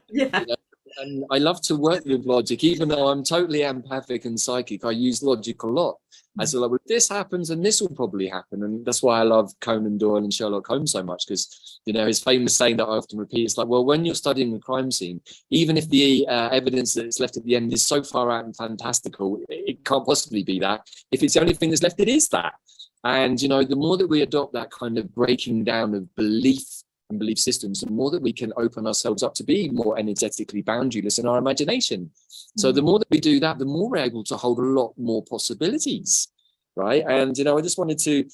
A: Yeah.
B: You know? And I love to work with logic, even though I'm totally empathic and psychic. I use logic a lot. I say, like, well, this happens, and this will probably happen, and that's why I love Conan Doyle and Sherlock Holmes so much, because his famous saying that I often repeat is like, well, when you're studying a crime scene, even if the evidence that's left at the end is so far out and fantastical, it can't possibly be that. If it's the only thing that's left, it is that. And the more that we adopt that kind of breaking down of belief and belief systems, the more that we can open ourselves up to be more energetically boundaryless in our imagination. So the more that we do that, the more we're able to hold a lot more possibilities, right? And I just wanted to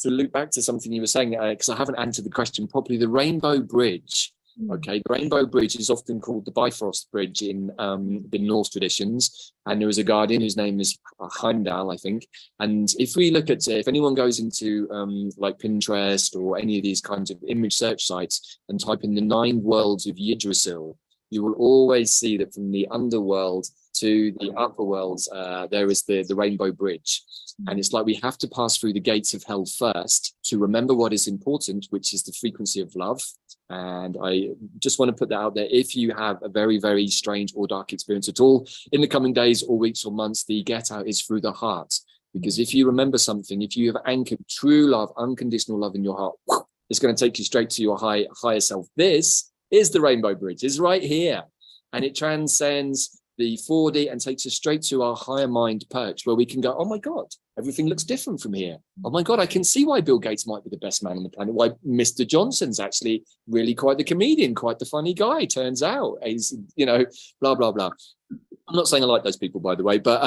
B: loop back to something you were saying, because I haven't answered the question properly. The Rainbow Bridge. Okay, the Rainbow Bridge is often called the Bifrost Bridge in the Norse traditions, and there is a guardian whose name is Heimdall, I think. And if we look at, if anyone goes into like Pinterest or any of these kinds of image search sites and type in the 9 worlds of Yggdrasil, you will always see that from the underworld to the upper worlds, there is the Rainbow Bridge. And it's like we have to pass through the gates of hell first to remember what is important, which is the frequency of love. And I just want to put that out there. If you have a very, very strange or dark experience at all in the coming days or weeks or months, the get out is through the heart. Because if you remember something, if you have anchored true love, unconditional love in your heart, it's going to take you straight to your higher self. This is the Rainbow Bridge. It's right here. And it transcends the 4D and takes us straight to our higher mind perch, where we can go, oh my God, everything looks different from here. Oh my God, I can see why Bill Gates might be the best man on the planet, why Mr. Johnson's actually really quite the comedian, quite the funny guy, turns out. He's, blah, blah, blah. I'm not saying I like those people, by the way, but,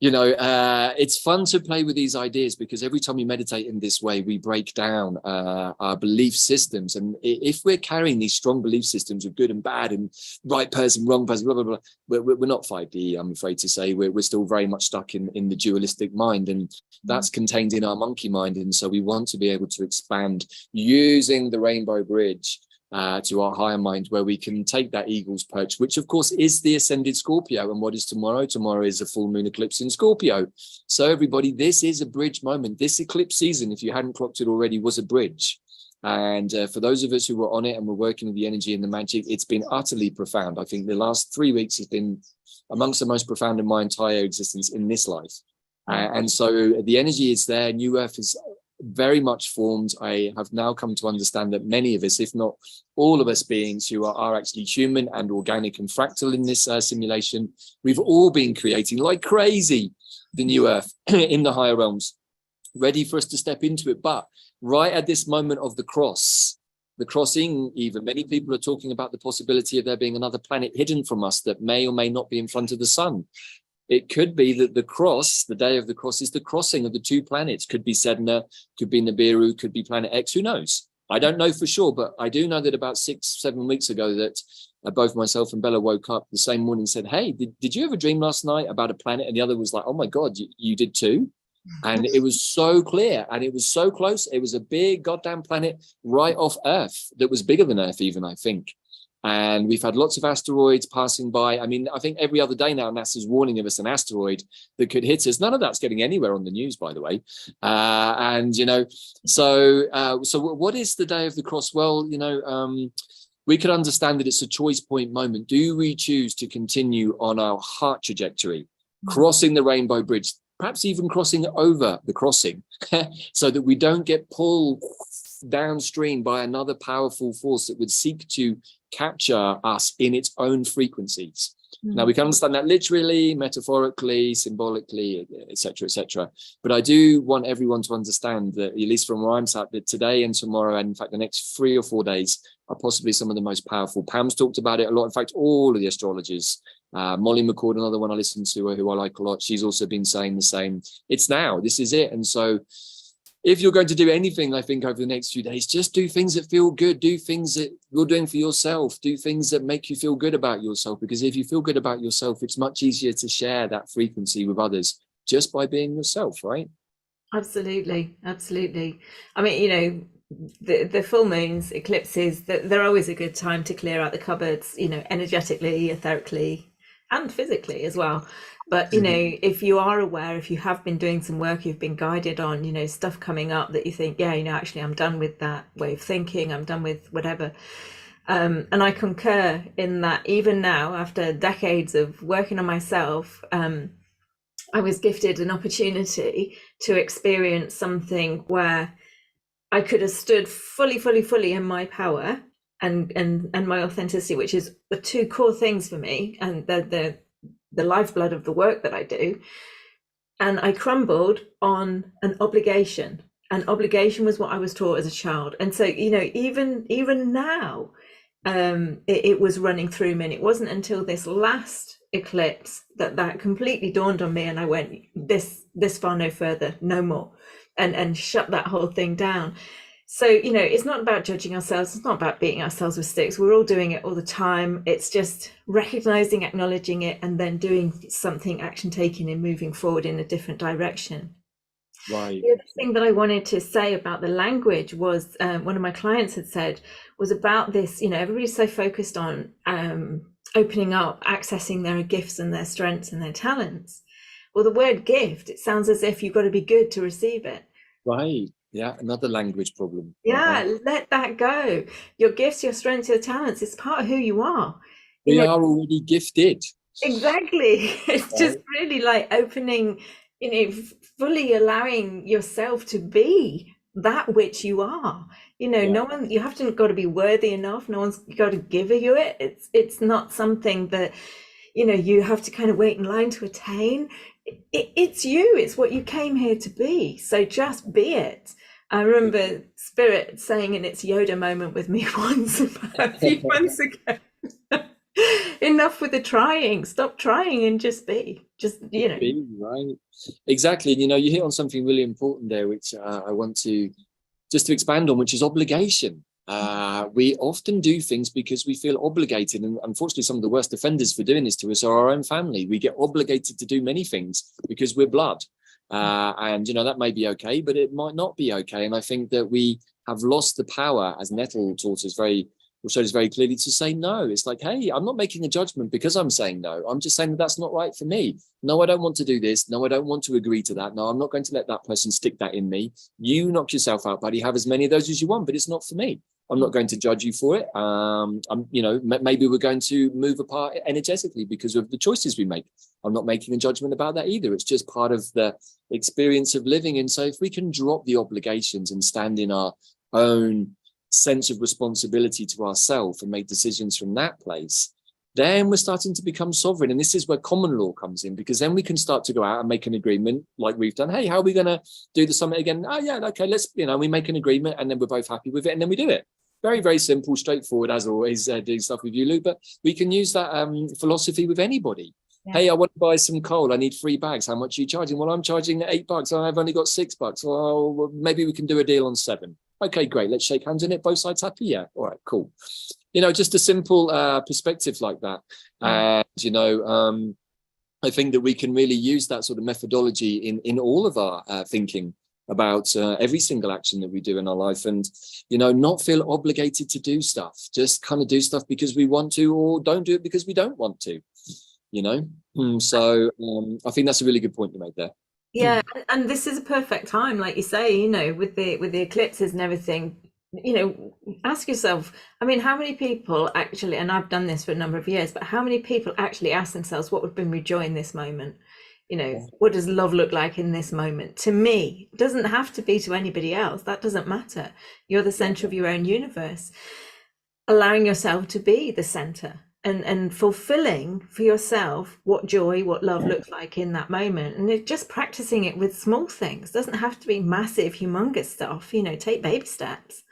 B: it's fun to play with these ideas, because every time you meditate in this way, we break down our belief systems. And if we're carrying these strong belief systems of good and bad and right person, wrong person, blah, blah, blah, we're not 5D, I'm afraid to say. We're still very much stuck in the dualistic mind, and that's contained in our monkey mind. And so we want to be able to expand using the Rainbow Bridge to our higher mind, where we can take that eagle's perch, which of course is the ascended Scorpio. And what is tomorrow? Tomorrow is a full moon eclipse in Scorpio. So everybody, this is a bridge moment. This eclipse season, if you hadn't clocked it already, was a bridge. And for those of us who were on it and were working with the energy and the magic, it's been utterly profound. I think the last 3 weeks has been amongst the most profound in my entire existence in this life. And so the energy is there. New Earth is very much formed. I have now come to understand that many of us, if not all of us beings who are actually human and organic and fractal in this simulation, we've all been creating like crazy the new Earth in the higher realms, ready for us to step into it. But right at this moment of the crossing, even many people are talking about the possibility of there being another planet hidden from us that may or may not be in front of the sun. It could be that the day of the cross, is the crossing of the 2 planets. Could be Sedna, could be Nibiru, could be Planet X. Who knows? I don't know for sure, but I do know that about 6-7 weeks ago that both myself and Bella woke up the same morning and said, hey, did you have a dream last night about a planet? And the other was like, oh my God, you did too? And it was so clear and it was so close. It was a big goddamn planet right off Earth that was bigger than Earth even, I think. And we've had lots of asteroids passing by. I mean, I think every other day now, NASA's warning of us an asteroid that could hit us. None of that's getting anywhere on the news, by the way. So what is the day of the cross? Well, we could understand that it's a choice point moment. Do we choose to continue on our heart trajectory, crossing the Rainbow Bridge, perhaps even crossing over the crossing, so that we don't get pulled downstream by another powerful force that would seek to capture us in its own frequencies? Now we can understand that literally, metaphorically, symbolically, etc., etc. But I do want everyone to understand that, at least from where I'm sat, that today and tomorrow, and in fact the next 3 or 4 days, are possibly some of the most powerful. Pam's talked about it a lot. In fact, all of the astrologers, Molly McCord, another one I listen to, who I like a lot, she's also been saying the same. It's now. This is it. And so, if you're going to do anything, I think, over the next few days, just do things that feel good. Do things that you're doing for yourself. Do things that make you feel good about yourself. Because if you feel good about yourself, it's much easier to share that frequency with others just by being yourself, right?
A: Absolutely. Absolutely. I mean, the full moons, eclipses, they're always a good time to clear out the cupboards, energetically, etherically, and physically as well. But, you know, if you are aware, if you have been doing some work, you've been guided on, you know, stuff coming up that you think, yeah, you know, actually I'm done with that way of thinking, I'm done with whatever. And I concur in that even now, after decades of working on myself, I was gifted an opportunity to experience something where I could have stood fully in my power and my authenticity, which is the two core things for me, and the lifeblood of the work that I do. And I crumbled on an obligation. And obligation was what I was taught as a child. And so, you know, even now, it was running through me. And it wasn't until this last eclipse that completely dawned on me, and I went, this far, no further, no more, and shut that whole thing down. So, you know, it's not about judging ourselves. It's not about beating ourselves with sticks. We're all doing it all the time. It's just recognizing, acknowledging it, and then doing something, action taking, and moving forward in a different direction.
B: Right.
A: The other thing that I wanted to say about the language was, one of my clients had said, was about this, you know, everybody's so focused on opening up, accessing their gifts and their strengths and their talents. Well, the word gift, it sounds as if you've got to be good to receive it.
B: Right. Yeah, another language problem.
A: Yeah, let that go. Your gifts, your strengths, your talents, it's part of who you are.
B: We are already gifted.
A: Exactly. It's just really like opening, you know, fully allowing yourself to be that which you are. You know, no one, you haven't got to be worthy enough. No one's got to give you it. It's not something that, you know, you have to kind of wait in line to attain. It's you. It's what you came here to be. So just be it. I remember Spirit saying in its Yoda moment with me once a few months ago, enough with the trying, stop trying and just be, you know.
B: Be, right. Exactly. You know, you hit on something really important there, which I want to expand on, which is obligation. We often do things because we feel obligated, and unfortunately some of the worst offenders for doing this to us are our own family. We get obligated to do many things because we're blood, and you know that may be okay, but it might not be okay. And I think that we have lost the power, as Nettle taught us showed us very clearly, to say no. It's like, hey, I'm not making a judgment because I'm saying no. I'm just saying that that's not right for me. No, I don't want to do this. No, I don't want to agree to that. No, I'm not going to let that person stick that in me. You knock yourself out, buddy. Have as many of those as you want, but it's not for me. I'm not going to judge you for it. You know, maybe we're going to move apart energetically because of the choices we make. I'm not making a judgment about that either. It's just part of the experience of living. And so if we can drop the obligations and stand in our own sense of responsibility to ourselves and make decisions from that place, then we're starting to become sovereign. And this is where common law comes in, because then we can start to go out and make an agreement like we've done. Hey, how are we going to do the summit again? Oh yeah, okay, let's, you know, we make an agreement and then we're both happy with it and then we do it. Very, very simple, straightforward, as always, doing stuff with you, Luke. But we can use that philosophy with anybody. Yeah. Hey, I want to buy some coal. I need 3 bags. How much are you charging? Well, I'm charging $8. I've only got $6. Well, maybe we can do a deal on 7. Okay, great. Let's shake hands on it. Both sides happy? Yeah. All right, cool. You know, just a simple perspective like that. And, you know, I think that we can really use that sort of methodology in all of our thinking about every single action that we do in our life, and, you know, not feel obligated to do stuff. Just kind of do stuff because we want to, or don't do it because we don't want to, you know. So I think that's a really good point you made there.
A: Yeah, and this is a perfect time, like you say, you know, with the eclipses and everything, you know, ask yourself, I mean, how many people actually, and I've done this for a number of years, but how many people actually ask themselves, what would bring me joy in this moment? You know, what does love look like in this moment? To me, it doesn't have to be to anybody else. That doesn't matter. You're the center of your own universe. Allowing yourself to be the center. And fulfilling for yourself what joy, what love looks like in that moment. And just practicing it with small things. Doesn't have to be massive, humongous stuff. You know, take baby steps.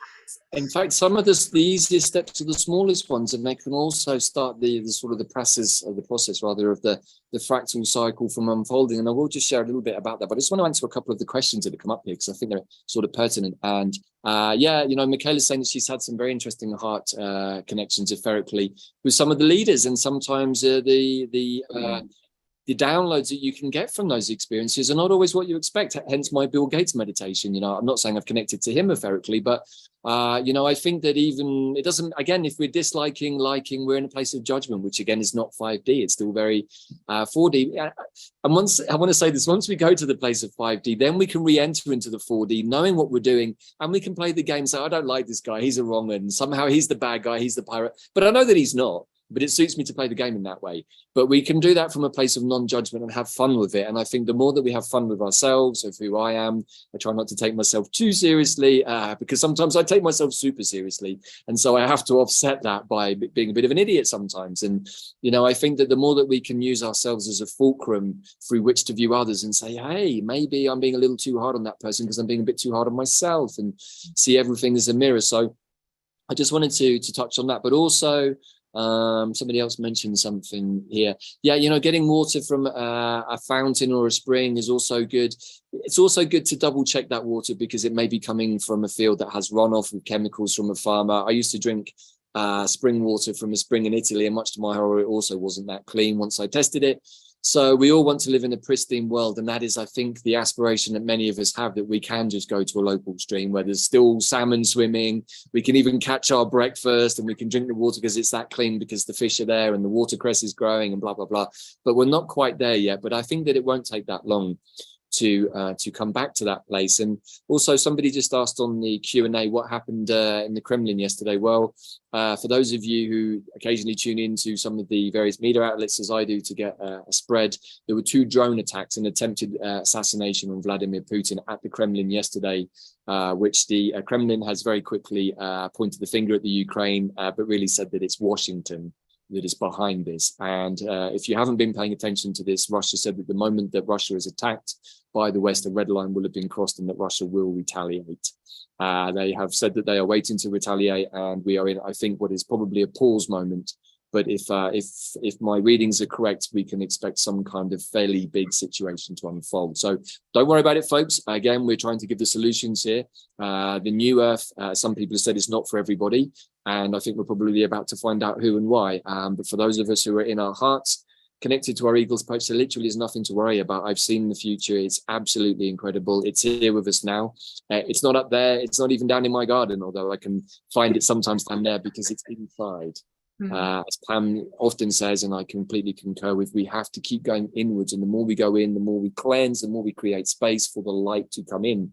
B: In fact, some of the easiest steps are the smallest ones, and they can also start the sort of the process of the fractal cycle from unfolding. And I will just share a little bit about that, but I just want to answer a couple of the questions that have come up here because I think they're sort of pertinent. And yeah, you know, Michaela's saying that she's had some very interesting heart connections, etherically, with some of the leaders, and sometimes the downloads that you can get from those experiences are not always what you expect. Hence my Bill Gates meditation. You know, I'm not saying I've connected to him etherically, but you know, I think that even it doesn't, again, if we're disliking, liking, we're in a place of judgment, which again is not 5D. It's still very 4D. And once, I want to say this, once we go to the place of 5D, then we can re-enter into the 4D, knowing what we're doing, and we can play the game. So I don't like this guy. He's a wrong one. Somehow he's the bad guy. He's the pirate. But I know that he's not. But it suits me to play the game in that way. But we can do that from a place of non-judgment and have fun with it. And I think the more that we have fun with ourselves, of who I am, I try not to take myself too seriously, because sometimes I take myself super seriously. And so I have to offset that by being a bit of an idiot sometimes. And, you know, I think that the more that we can use ourselves as a fulcrum through which to view others and say, hey, maybe I'm being a little too hard on that person because I'm being a bit too hard on myself, and see everything as a mirror. So I just wanted to touch on that, but also, somebody else mentioned something here. Yeah, you know, getting water from a fountain or a spring is also good. It's also good to double check that water, because it may be coming from a field that has runoff with chemicals from a farmer. I used to drink spring water from a spring in Italy, and much to my horror, it also wasn't that clean once I tested it. So we all want to live in a pristine world, and that is, I think, the aspiration that many of us have, that we can just go to a local stream where there's still salmon swimming. We can even catch our breakfast, and we can drink the water because it's that clean, because the fish are there and the watercress is growing and blah, blah, blah. But we're not quite there yet. But I think that it won't take that long to come back to that place. And also, somebody just asked on the Q&A what happened in the Kremlin yesterday. Well, for those of you who occasionally tune into some of the various media outlets, as I do, to get a spread, there were 2 drone attacks and attempted assassination on Vladimir Putin at the Kremlin yesterday, which the Kremlin has very quickly pointed the finger at the Ukraine, but really said that it's Washington that is behind this. And if you haven't been paying attention to this, Russia said that the moment that Russia is attacked by the West, a red line will have been crossed and that Russia will retaliate. They have said that they are waiting to retaliate, and we are in, I think, what is probably a pause moment. But if my readings are correct, we can expect some kind of fairly big situation to unfold. So don't worry about it, folks. Again, we're trying to give the solutions here. The new Earth, some people have said, it's not for everybody. And I think we're probably about to find out who and why. But for those of us who are in our hearts, connected to our Eagle's Perch, there literally is nothing to worry about. I've seen the future. It's absolutely incredible. It's here with us now. It's not up there. It's not even down in my garden, although I can find it sometimes down there because it's inside. As Pam often says, and I completely concur with, we have to keep going inwards. And the more we go in, the more we cleanse, the more we create space for the light to come in.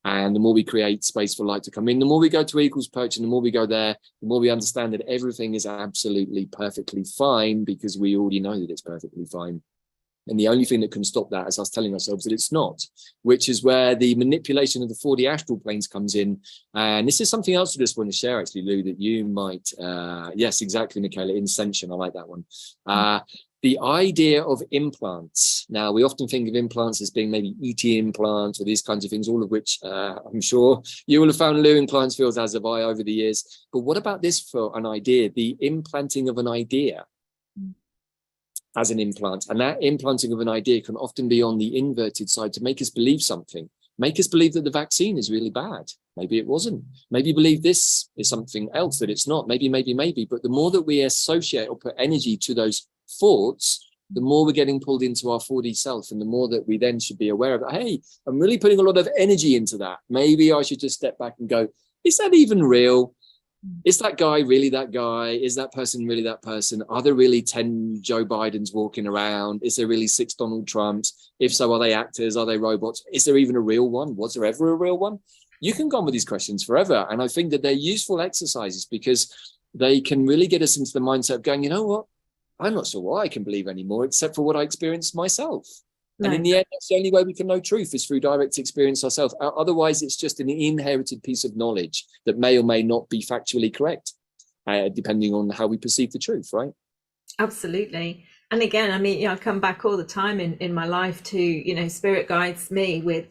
B: And the more we create space for light to come in, the more we go to Eagle's Perch, and the more we go there, the more we understand that everything is absolutely perfectly fine, because we already know that it's perfectly fine. And the only thing that can stop that is us telling ourselves that it's not, which is where the manipulation of the 4D astral planes comes in. And this is something else I just want to share, actually, Lou, that you might, yes, exactly, Michaela, Incension, I like that one. The idea of implants. Now, we often think of implants as being maybe ET implants or these kinds of things, all of which I'm sure you will have found Lou in clients' fields, as have I, over the years. But what about this for an idea, the implanting of an idea as an implant? And that implanting of an idea can often be on the inverted side to make us believe something, make us believe that the vaccine is really bad. Maybe it wasn't. Maybe believe this is something else that it's not. Maybe. But the more that we associate or put energy to those thoughts, the more we're getting pulled into our 4D self, and the more that we then should be aware of, hey, I'm really putting a lot of energy into that. Maybe I should just step back and go, is that even real? Is that guy really that guy? Is that person really that person? Are there really 10 Joe Bidens walking around? Is there really 6 Donald Trumps? If so, are they actors? Are they robots? Is there even a real one? Was there ever a real one? You can go on with these questions forever. And I think that they're useful exercises, because they can really get us into the mindset of going, you know what? I'm not sure what I can believe anymore, except for what I experienced myself. No. And in the end, that's the only way we can know truth, is through direct experience ourselves. Otherwise, it's just an inherited piece of knowledge that may or may not be factually correct, depending on how we perceive the truth, right?
A: Absolutely. And again, I mean, I come back all the time in my life to, spirit guides me with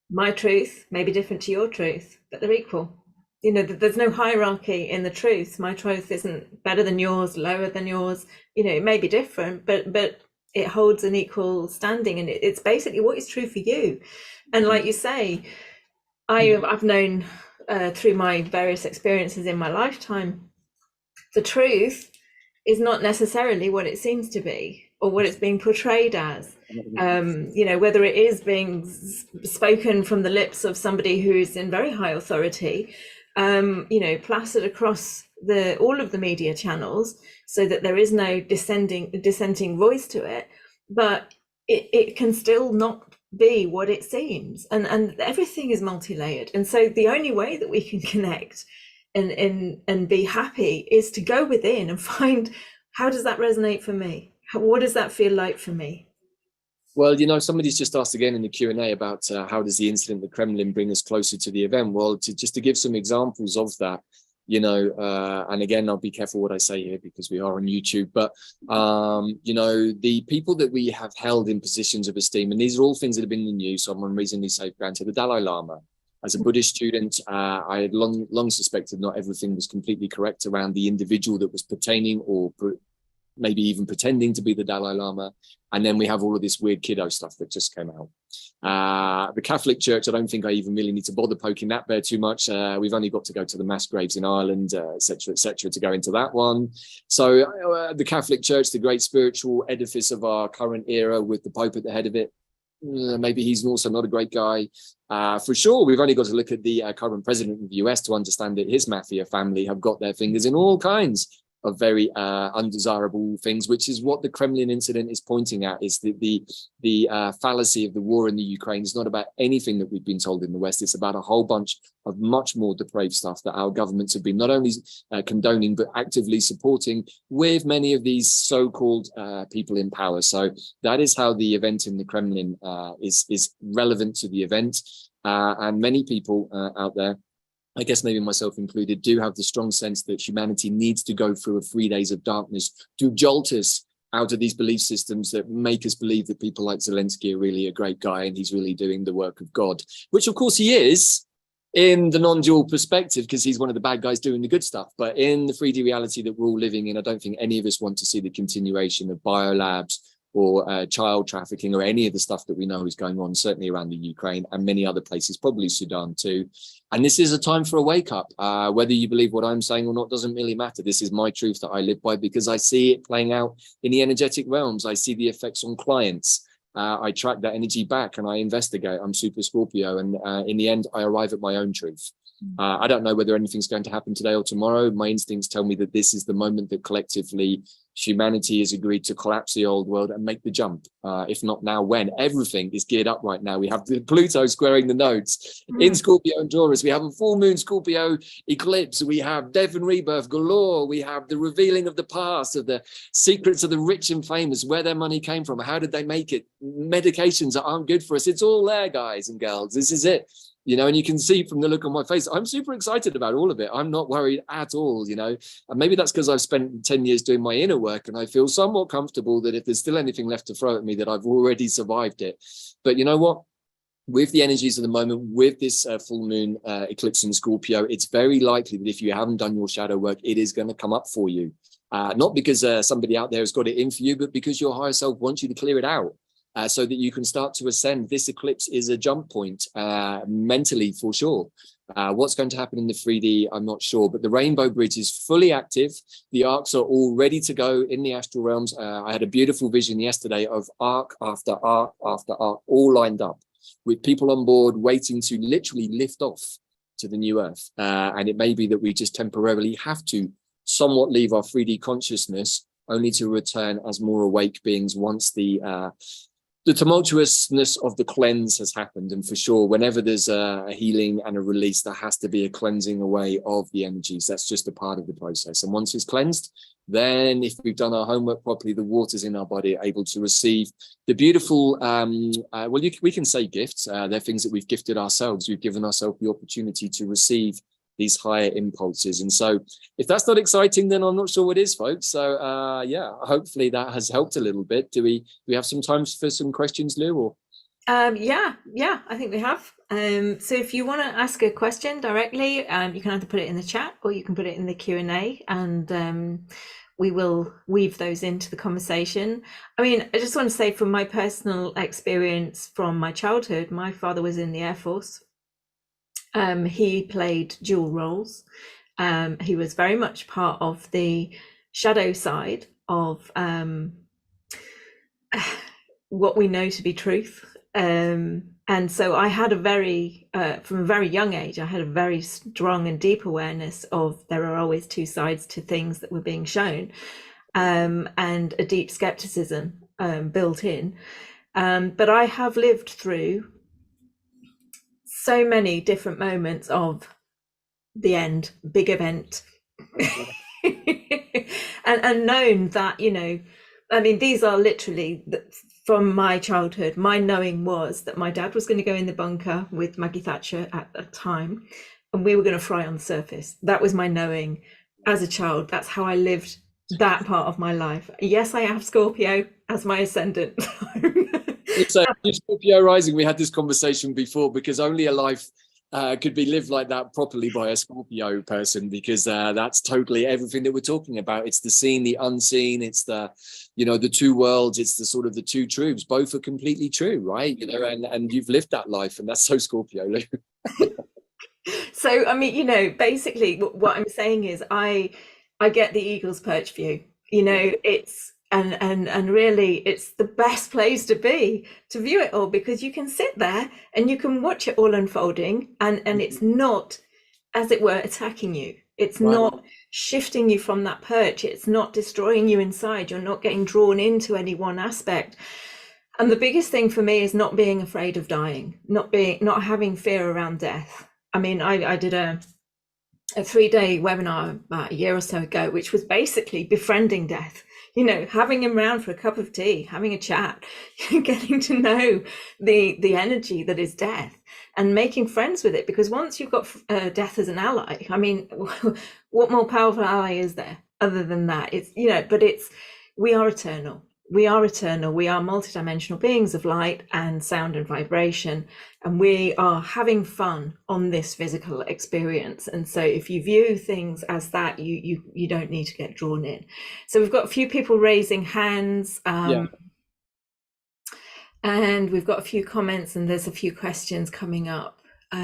A: my truth, may be different to your truth, but they're equal. There's no hierarchy in the truth. My truth isn't better than yours, lower than yours. It may be different, but it holds an equal standing, and it's basically what is true for you. And like you say, I've known through my various experiences in my lifetime, the truth is not necessarily what it seems to be. or what it's being portrayed as. You know, whether it is being spoken from the lips of somebody who's in very high authority, you know, plastered across all of the media channels, so that there is no dissenting voice to it, but it can still not be what it seems, and everything is multi-layered. And so the only way that we can connect and be happy is to go within and find, how does that resonate for me? What does that feel like for me?
B: Well, you know, somebody's just asked again in the Q&A about how does the incident at the Kremlin bring us closer to the event? Well, just to give some examples of that, you know, and again, I'll be careful what I say here because we are on YouTube, but, you know, the people that we have held in positions of esteem, and these are all things that have been in the news, so I'm unreasonably safe granted, the Dalai Lama. As a Buddhist student, I had long suspected not everything was completely correct around the individual that was pertaining or maybe even pretending to be the Dalai Lama. And then we have all of this weird kiddo stuff that just came out. The Catholic Church, I don't think I even really need to bother poking that bear too much. We've only got to go to the mass graves in Ireland, et cetera, to go into that one. So the Catholic Church, the great spiritual edifice of our current era with the Pope at the head of it, maybe he's also not a great guy. For sure, we've only got to look at the current president of the US to understand that his mafia family have got their fingers in all kinds of very undesirable things, which is what the Kremlin incident is pointing at, is the fallacy of the war in the Ukraine is not about anything that we've been told in the West. It's about a whole bunch of much more depraved stuff that our governments have been not only condoning, but actively supporting with many of these so-called people in power. So that is how the event in the Kremlin is relevant to the event. And many people out there, I guess maybe myself included, do have the strong sense that humanity needs to go through 3 days of darkness to jolt us out of these belief systems that make us believe that people like Zelensky are really a great guy and he's really doing the work of God, which of course he is in the non-dual perspective, because he's one of the bad guys doing the good stuff. But in the 3D reality that we're all living in, I don't think any of us want to see the continuation of biolabs or child trafficking or any of the stuff that we know is going on, certainly around the Ukraine and many other places, probably Sudan too. And this is a time for a wake up. Whether you believe what I'm saying or not doesn't really matter. This is my truth that I live by because I see it playing out in the energetic realms. I see the effects on clients. I track that energy back and I investigate. I'm super Scorpio, and in the end, I arrive at my own truth. I don't know whether anything's going to happen today or tomorrow. My instincts tell me that this is the moment that collectively humanity has agreed to collapse the old world and make the jump. If not now, when? Everything is geared up right now. We have the Pluto squaring the nodes in Scorpio and Taurus. We have a full moon Scorpio eclipse. We have death and rebirth galore. We have the revealing of the past, of the secrets of the rich and famous, where their money came from. How did they make it? Medications that aren't good for us. It's all there, guys and girls. This is it. You know, and you can see from the look on my face, I'm super excited about all of it. I'm not worried at all, you know, and maybe that's because I've spent 10 years doing my inner work and I feel somewhat comfortable that if there's still anything left to throw at me, that I've already survived it. But you know what? With the energies of the moment, with this full moon eclipse in Scorpio, it's very likely that if you haven't done your shadow work, it is going to come up for you. Not because somebody out there has got it in for you, but because your higher self wants you to clear it out. So that you can start to ascend. This eclipse is a jump point mentally, for sure. What's going to happen in the 3D, I'm not sure, but the Rainbow Bridge is fully active. The arcs are all ready to go in the astral realms. I had a beautiful vision yesterday of arc after arc after arc, all lined up with people on board waiting to literally lift off to the new Earth. And it may be that we just temporarily have to somewhat leave our 3D consciousness only to return as more awake beings once the tumultuousness of the cleanse has happened. And for sure, whenever there's a healing and a release, there has to be a cleansing away of the energies. That's just a part of the process. And once it's cleansed, then if we've done our homework properly, the waters in our body are able to receive the beautiful, we can say gifts. They're things that we've gifted ourselves. We've given ourselves the opportunity to receive these higher impulses. And so if that's not exciting, then I'm not sure what is, folks. So yeah, hopefully that has helped a little bit. Do we have some time for some questions, Lou? Or
A: yeah, I think we have. So if you want to ask a question directly, you can either put it in the chat or you can put it in the Q&A, and we will weave those into the conversation. I mean, I just want to say from my personal experience from my childhood, my father was in the Air Force. He played dual roles. He was very much part of the shadow side of what we know to be truth. And so I had from a very young age, I had a very strong and deep awareness of there are always two sides to things that were being shown, and a deep skepticism built in. But I have lived through so many different moments of the end, big event, and known that, I mean, these are literally from my childhood. My knowing was that my dad was going to go in the bunker with Maggie Thatcher at the time, and we were going to fry on the surface. That was my knowing as a child. That's how I lived that part of my life. Yes, I have Scorpio as my ascendant.
B: So Scorpio rising, we had this conversation before, because only a life could be lived like that properly by a Scorpio person, because that's totally everything that we're talking about. It's the seen, the unseen, it's the, the two worlds, it's the sort of the two truths. Both are completely true, right? And you've lived that life, and that's so Scorpio.
A: So, I mean, basically what I'm saying is I get the eagle's perch view. It's and really it's the best place to be, to view it all, because you can sit there and you can watch it all unfolding, and it's not, as it were, attacking you. It's not shifting you from that perch. It's not destroying you inside. You're not getting drawn into any one aspect. And the biggest thing for me is not being afraid of dying, not having fear around death. I mean, I did a 3-day webinar about a year or so ago, which was basically befriending death. Having him around for a cup of tea, having a chat, getting to know the energy that is death, and making friends with it. Because once you've got death as an ally, I mean, what more powerful ally is there other than that? We are eternal. We are eternal. We are multidimensional beings of light and sound and vibration, and we are having fun on this physical experience. And so if you view things as that, you don't need to get drawn in. So we've got a few people raising hands, and we've got a few comments, and there's a few questions coming up.
B: So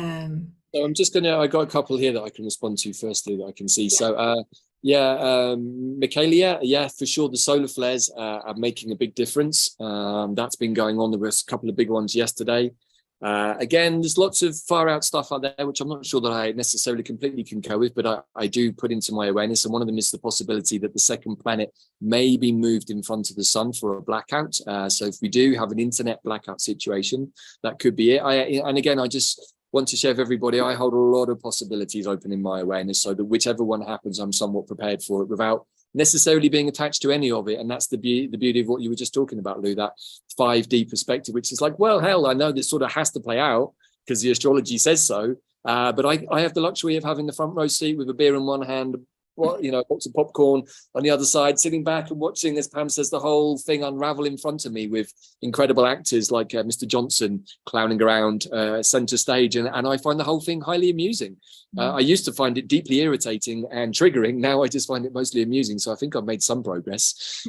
B: I got a couple here that I can respond to firstly that I can see. So Michaelia, for sure, the solar flares are making a big difference. That's been going on. There was a couple of big ones yesterday. Again, there's lots of far out stuff out there, which I'm not sure that I necessarily completely concur with, but I do put into my awareness. And one of them is the possibility that the second planet may be moved in front of the sun for a blackout. So if we do have an internet blackout situation, that could be it. And again, I just want to share with everybody, I hold a lot of possibilities open in my awareness, so that whichever one happens, I'm somewhat prepared for it without necessarily being attached to any of it. And that's the beauty of what you were just talking about, Lou, that 5D perspective, which is like, well, hell, I know this sort of has to play out because the astrology says so. But I have the luxury of having the front row seat with a beer in one hand, box of popcorn on the other side, sitting back and watching, as Pam says, the whole thing unravel in front of me with incredible actors like Mr. Johnson clowning around center stage. And I find the whole thing highly amusing. I used to find it deeply irritating and triggering. Now I just find it mostly amusing. So I think I've made some progress.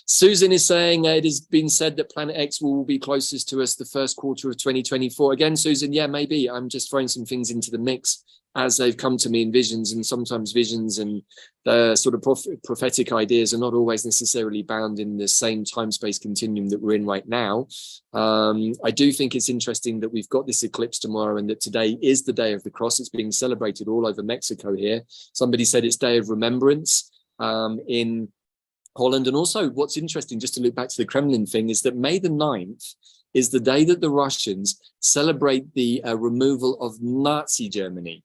B: Susan is saying it has been said that Planet X will be closest to us the first quarter of 2024. Again, Susan, yeah, maybe. I'm just throwing some things into the mix as they've come to me in visions, and sometimes visions and the sort of prophetic ideas are not always necessarily bound in the same time-space continuum that we're in right now. I do think it's interesting that we've got this eclipse tomorrow, and that today is the day of the cross. It's being celebrated all over Mexico here. Somebody said it's Day of Remembrance in Holland. And also what's interesting, just to look back to the Kremlin thing, is that May the 9th is the day that the Russians celebrate the removal of Nazi Germany.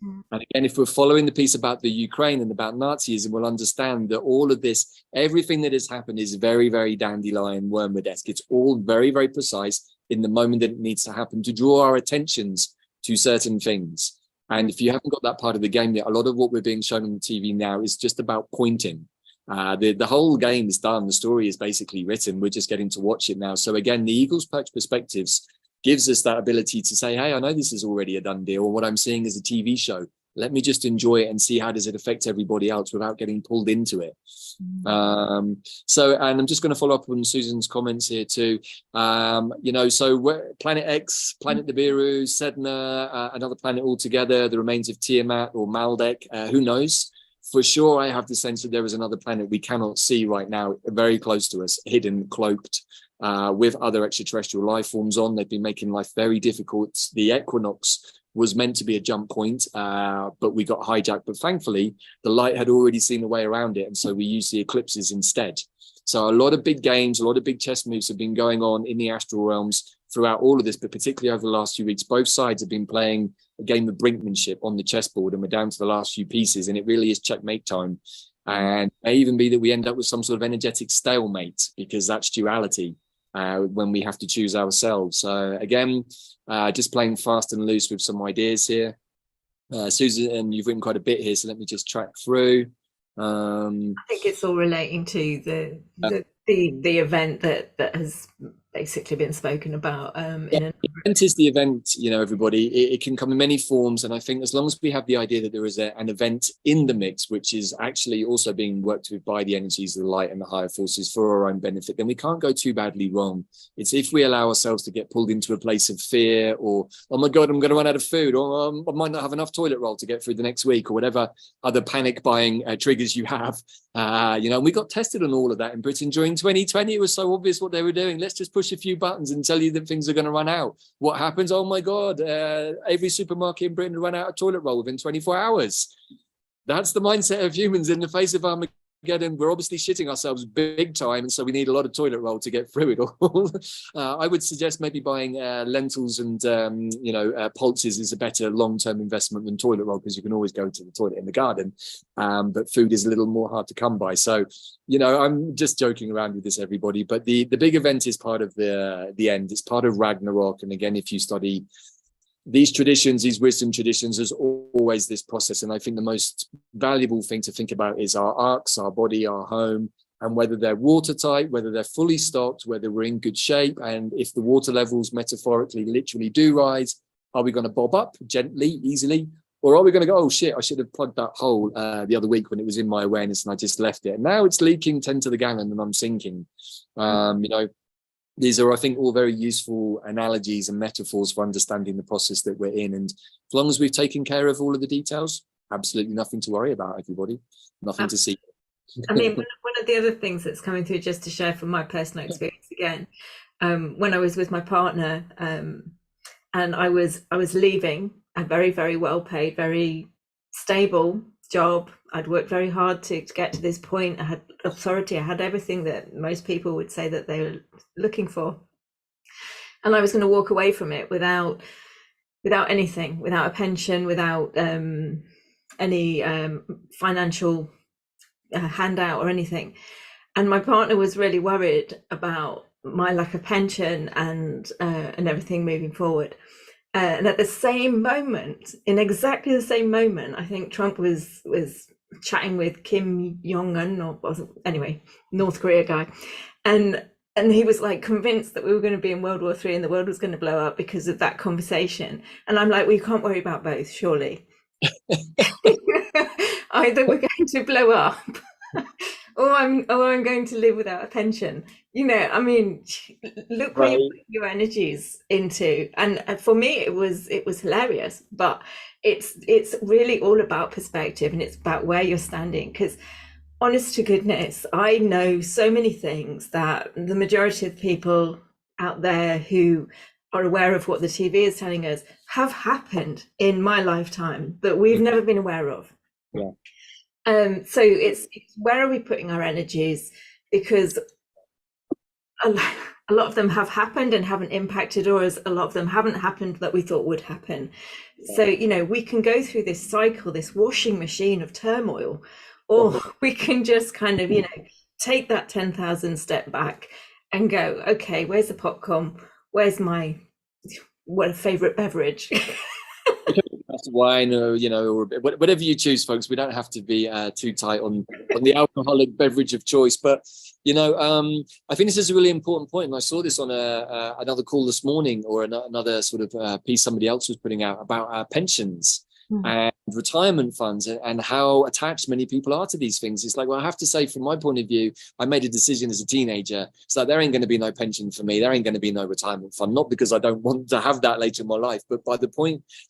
B: And again, if we're following the piece about the Ukraine and about Nazism, we'll understand that all of this, everything that has happened is very, very dandelion wormwood-esque. It's all very, very precise in the moment that it needs to happen to draw our attentions to certain things. And if you haven't got that part of the game yet, a lot of what we're being shown on the TV now is just about pointing. The whole game is done. The story is basically written. We're just getting to watch it now. So again, the Eagle's Perch perspectives gives us that ability to say, hey, I know this is already a done deal, or what I'm seeing is a TV show. Let me just enjoy it and see how does it affect everybody else without getting pulled into it. And I'm just going to follow up on Susan's comments here too. So Planet X, Planet Nibiru, Sedna, another planet altogether, the remains of Tiamat or Maldek, who knows? For sure, I have the sense that there is another planet we cannot see right now, very close to us, hidden, cloaked, with other extraterrestrial life forms on. They've been making life very difficult. The equinox was meant to be a jump point, but we got hijacked. But thankfully, the light had already seen the way around it, and so we used the eclipses instead. So a lot of big games, a lot of big chess moves have been going on in the astral realms throughout all of this, but particularly over the last few weeks, both sides have been playing a game of brinkmanship on the chessboard, and we're down to the last few pieces, and it really is checkmate time. And it may even be that we end up with some sort of energetic stalemate, because that's duality, when we have to choose ourselves. So again, just playing fast and loose with some ideas here. Susan, and you've written quite a bit here, so let me just track through.
A: I think it's all relating to the event that has basically been spoken about.
B: The event is the event, everybody. It can come in many forms, and I think as long as we have the idea that there is an event in the mix, which is actually also being worked with by the energies of the light and the higher forces for our own benefit, then we can't go too badly wrong. It's if we allow ourselves to get pulled into a place of fear, or, oh my God, I'm going to run out of food, or I might not have enough toilet roll to get through the next week, or whatever other panic buying triggers you have. And we got tested on all of that in Britain during 2020. It was so obvious what they were doing. Let's just push a few buttons and tell you that things are going to run out. What happens? Oh my God, every supermarket in Britain ran out of toilet roll within 24 hours. That's the mindset of humans in the face of Armageddon. We're obviously shitting ourselves big time, and so we need a lot of toilet roll to get through it all. I would suggest maybe buying lentils and pulses is a better long-term investment than toilet roll, because you can always go to the toilet in the garden, but food is a little more hard to come by. So I'm just joking around with this, everybody, but the big event is part of the end. It's part of Ragnarok. And again, if you study these traditions, these wisdom traditions, there's always this process. And I think the most valuable thing to think about is our arcs, our body, our home, and whether they're watertight, whether they're fully stocked, whether we're in good shape. And if the water levels metaphorically, literally do rise, are we going to bob up gently, easily? Or are we going to go, oh shit, I should have plugged that hole the other week when it was in my awareness and I just left it. And now it's leaking 10 to the gallon and I'm sinking. These are, I think, all very useful analogies and metaphors for understanding the process that we're in. And as long as we've taken care of all of the details, absolutely nothing to worry about, everybody. Nothing to see.
A: I mean, one of the other things that's coming through, just to share from my personal experience again, when I was with my partner, and I was leaving a very, very well paid, very stable job. I'd worked very hard to get to this point. I had authority. I had everything that most people would say that they were looking for. And I was going to walk away from it without anything, without a pension, without any financial handout or anything. And my partner was really worried about my lack of pension and everything moving forward. And at the same moment, in exactly the same moment, I think Trump was chatting with Kim Jong-un, or anyway, North Korea guy, and he was like convinced that we were going to be in World War III and the world was going to blow up because of that conversation. And I'm like, we can't worry about both, surely. Either we're going to blow up, or I'm going to live without a pension. I mean, look where you put your energies into. And for me, it was hilarious. But it's really all about perspective, and it's about where you're standing. Because honest to goodness, I know so many things that the majority of people out there who are aware of what the TV is telling us have happened in my lifetime that we've never been aware of.
B: Yeah.
A: So it's where are we putting our energies? Because a lot of them have happened and haven't impacted, or a lot of them haven't happened that we thought would happen. So, we can go through this cycle, this washing machine of turmoil, or we can just kind of, take that 10,000 step back and go, okay, where's the popcorn? Where's my favorite beverage?
B: Wine, or or whatever you choose, folks. We don't have to be too tight on the alcoholic beverage of choice. But I think this is a really important point, and I saw this on another call this morning, or another sort of piece somebody else was putting out about pensions and retirement funds, and how attached many people are to these things. It's like, well, I have to say, from my point of view, I made a decision as a teenager. So there ain't going to be no pension for me. There ain't going to be no retirement fund. Not because I don't want to have that later in my life, but by the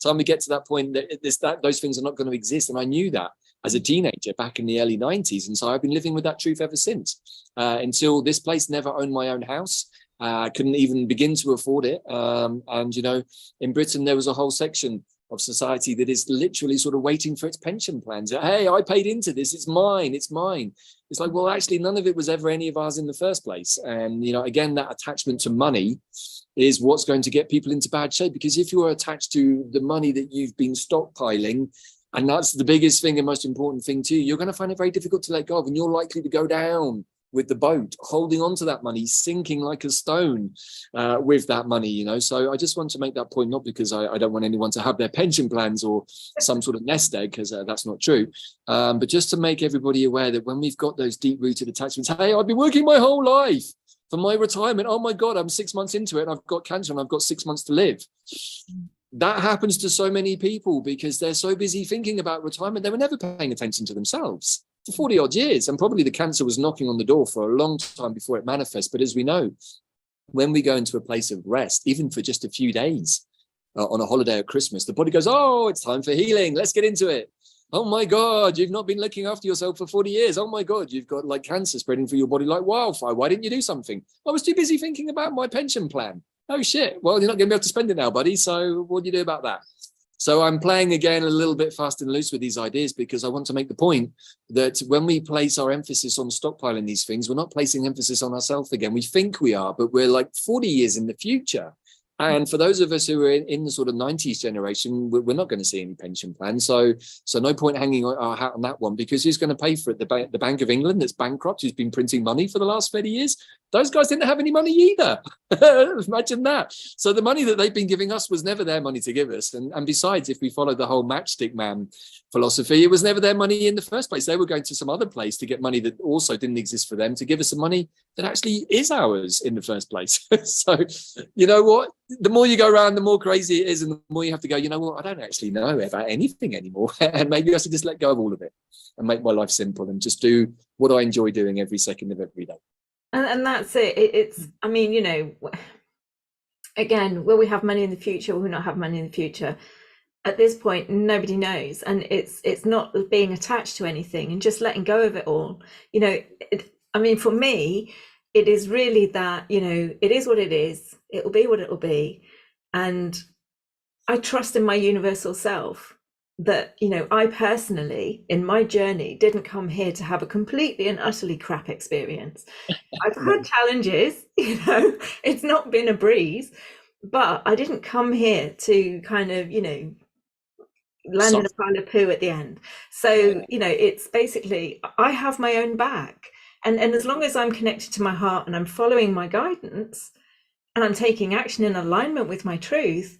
B: time we get to that point, that those things are not going to exist. And I knew that. as a teenager back in the early 90s. And so I've been living with that truth ever since, until this place never owned my own house. I couldn't even begin to afford it. And, you know, in Britain, there was a whole section of society that is literally sort of waiting for its pension plans. Hey, I paid into this. It's mine. It's mine. It's like, well, actually, none of it was ever any of ours in the first place. And, you know, again, that attachment to money is what's going to get people into bad shape, because if you are attached to the money that you've been stockpiling, and that's the biggest thing and most important thing too, you're going to find it very difficult to let go of, and you're likely to go down with the boat, holding on to that money, sinking like a stone with that money, you know. So I just want to make that point, not because I don't want anyone to have their pension plans or some sort of nest egg, because that's not true, but just to make everybody aware that when we've got those deep-rooted attachments, hey, I've been working my whole life for my retirement. Oh my God, I'm 6 months into it and I've got cancer and I've got 6 months to live. That happens to so many people because they're so busy thinking about retirement, they were never paying attention to themselves for 40 odd years. And probably the cancer was knocking on the door for a long time before it manifests. But as we know, when we go into a place of rest, even for just a few days on a holiday at Christmas, the body goes, oh, it's time for healing. Let's get into it. Oh my God, you've not been looking after yourself for 40 years. Oh my God, you've got like cancer spreading through your body like wildfire. Why didn't you do something? I was too busy thinking about my pension plan. Oh shit, well, you're not going to be able to spend it now, buddy. So what do you do about that? So I'm playing again a little bit fast and loose with these ideas, because I want to make the point that when we place our emphasis on stockpiling these things, we're not placing emphasis on ourselves again. We think we are, but we're like 40 years in the future. And for those of us who are in the sort of 90s generation, we're not going to see any pension plan. So no point hanging our hat on that one, because who's going to pay for it? The Bank of England that's bankrupt, who's been printing money for the last 30 years. Those guys didn't have any money either. Imagine that. So the money that they've been giving us was never their money to give us. And besides, if we follow the whole matchstick man philosophy, it was never their money in the first place. They were going to some other place to get money that also didn't exist for them, to give us some money that actually is ours in the first place. So, you know what? The more you go around, the more crazy it is, and the more you have to go, you know what, I don't actually know about anything anymore. And maybe I should just let go of all of it and make my life simple and just do what I enjoy doing every second of every day.
A: And that's it. It's, I mean, you know, again, will we have money in the future? Will we not have money in the future? At this point, nobody knows. And it's not being attached to anything and just letting go of it all. You know, I mean, for me, it is really that, you know, it is what it is. It will be what it will be. And I trust in my universal self that, you know, I personally, in my journey, didn't come here to have a completely and utterly crap experience. I've had challenges, you know, it's not been a breeze, but I didn't come here to kind of, you know, land in a pile of poo at the end. So, you know, it's basically, I have my own back. And as long as I'm connected to my heart and I'm following my guidance and I'm taking action in alignment with my truth,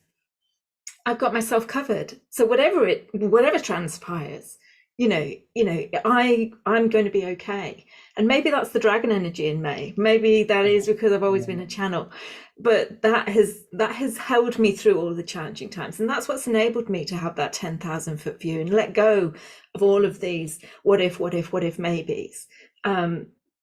A: I've got myself covered. So whatever transpires, you know, I'm going to be okay. And maybe that's the dragon energy in May. Maybe that is because I've always been a channel, but that has held me through all the challenging times. And that's what's enabled me to have that 10,000 foot view and let go of all of these what if maybes.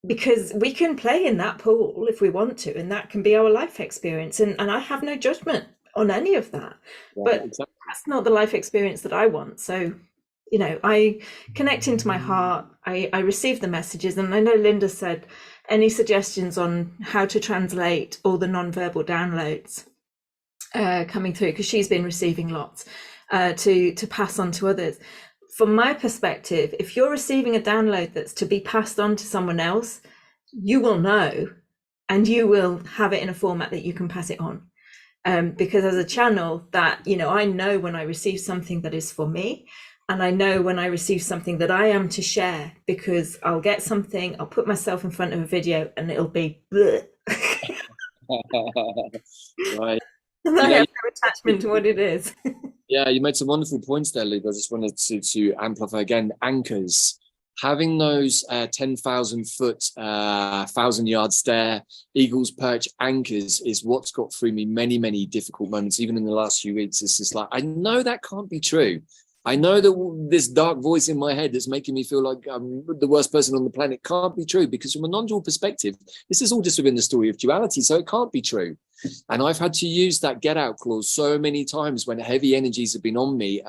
A: Because we can play in that pool if we want to, and that can be our life experience. And I have no judgment on any of that, but exactly. That's not the life experience that I want. So, you know, I connect into my heart, I receive the messages. And I know Linda said, any suggestions on how to translate all the non-verbal downloads coming through, because she's been receiving lots to pass on to others. From my perspective, if you're receiving a download that's to be passed on to someone else, you will know, and you will have it in a format that you can pass it on. Because as a channel, that, you know, I know when I receive something that is for me, and I know when I receive something that I am to share, because I'll get something, I'll put myself in front of a video and it'll be right. And I have no attachment to what it is.
B: Yeah, you made some wonderful points there, Luke. I just wanted to amplify again, anchors. Having those 10,000 foot, 1,000 yard stare, eagle's perch anchors is what's got through me many, many difficult moments. Even in the last few weeks, it's just like, I know that can't be true. I know that this dark voice in my head that's making me feel like I'm the worst person on the planet can't be true, because from a non-dual perspective, this is all just within the story of duality, so it can't be true. And I've had to use that get out clause so many times when heavy energies have been on me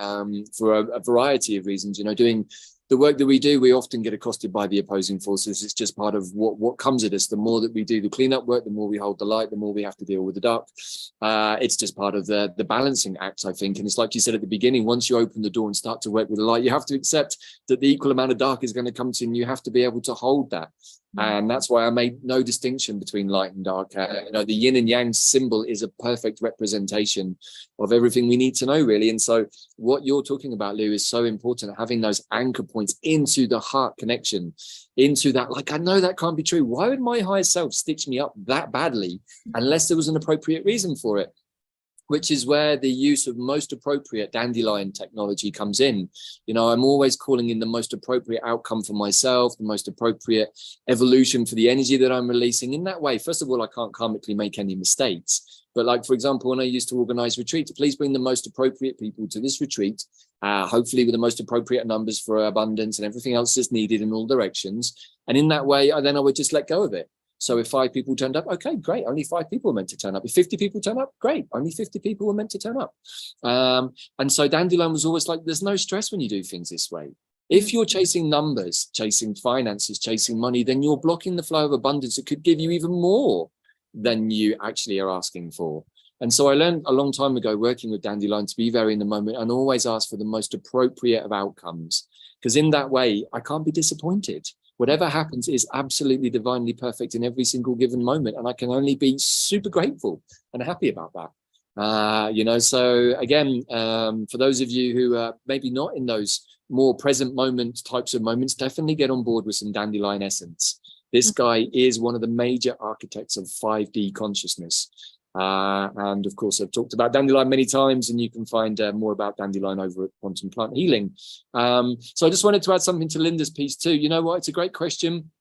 B: for a variety of reasons, you know, doing the work that we do, we often get accosted by the opposing forces. It's just part of what comes at us. The more that we do the cleanup work, the more we hold the light, the more we have to deal with the dark. It's just part of the balancing act, I think. And it's like you said at the beginning, once you open the door and start to work with the light, you have to accept that the equal amount of dark is going to come to you, and you have to be able to hold that. And that's why I made no distinction between light and dark. The yin and yang symbol is a perfect representation of everything we need to know, really. And so what you're talking about, Lou, is so important, having those anchor points into the heart connection, into that, like, I know that can't be true. Why would my higher self stitch me up that badly unless there was an appropriate reason for it? Which is where the use of most appropriate dandelion technology comes in. I'm always calling in the most appropriate outcome for myself, the most appropriate evolution for the energy that I'm releasing. In that way, first of all, I can't karmically make any mistakes. But like, for example, when I used to organize retreats, please bring the most appropriate people to this retreat, hopefully with the most appropriate numbers for abundance and everything else that's needed in all directions. And in that way, I would just let go of it. So if 5 people turned up, okay, great. Only 5 people were meant to turn up. If 50 people turn up, great. Only 50 people were meant to turn up. And so Dandelion was always like, there's no stress when you do things this way. If you're chasing numbers, chasing finances, chasing money, then you're blocking the flow of abundance that could give you even more than you actually are asking for. And so I learned a long time ago, working with Dandelion, to be very in the moment and always ask for the most appropriate of outcomes. Because in that way, I can't be disappointed. Whatever happens is absolutely divinely perfect in every single given moment. And I can only be super grateful and happy about that. So again, for those of you who are maybe not in those more present moment types of moments, definitely get on board with some Dandelion essence. This guy is one of the major architects of 5D consciousness. And of course, I've talked about Dandelion many times, and you can find more about Dandelion over at Quantum Plant Healing. So I just wanted to add something to Linda's piece too. You know what? It's a great question.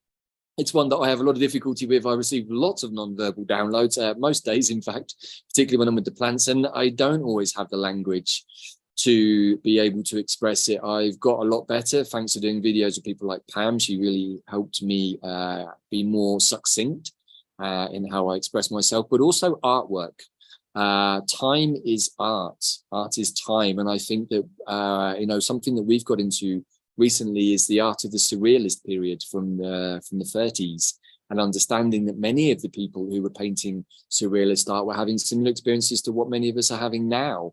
B: It's one that I have a lot of difficulty with. I receive lots of non-verbal downloads, most days, in fact, particularly when I'm with the plants, and I don't always have the language to be able to express it. I've got a lot better thanks to doing videos with people like Pam. She really helped me be more succinct in how I express myself, but also artwork. Time is art. Art is time. And I think that, something that we've got into recently is the art of the surrealist period from the 30s, and understanding that many of the people who were painting surrealist art were having similar experiences to what many of us are having now.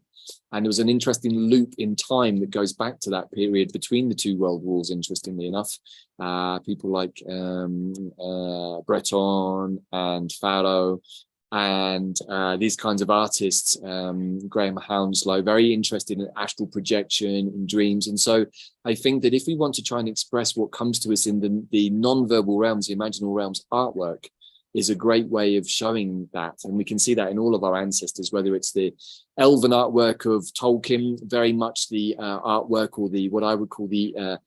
B: And there was an interesting loop in time that goes back to that period between the 2 world wars, interestingly enough. People like Breton and Farrell and these kinds of artists, Graham Hounslow, very interested in astral projection and dreams. And so I think that if we want to try and express what comes to us in the non-verbal realms, the imaginal realms, artwork is a great way of showing that. And we can see that in all of our ancestors, whether it's the elven artwork of Tolkien, very much the artwork, or the what I would call the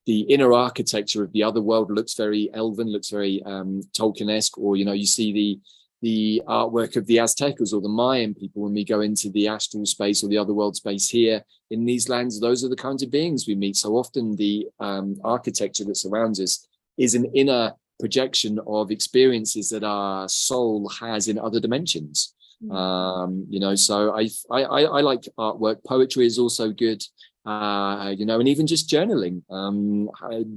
B: inner architecture of the other world looks very elven, looks very Tolkien-esque. Or, you see the artwork of the Aztecas or the Mayan people when we go into the astral space or the other world space here in these lands. Those are the kinds of beings we meet. So often the architecture that surrounds us is an inner projection of experiences that our soul has in other dimensions. So I like artwork. Poetry is also good. And even just journaling,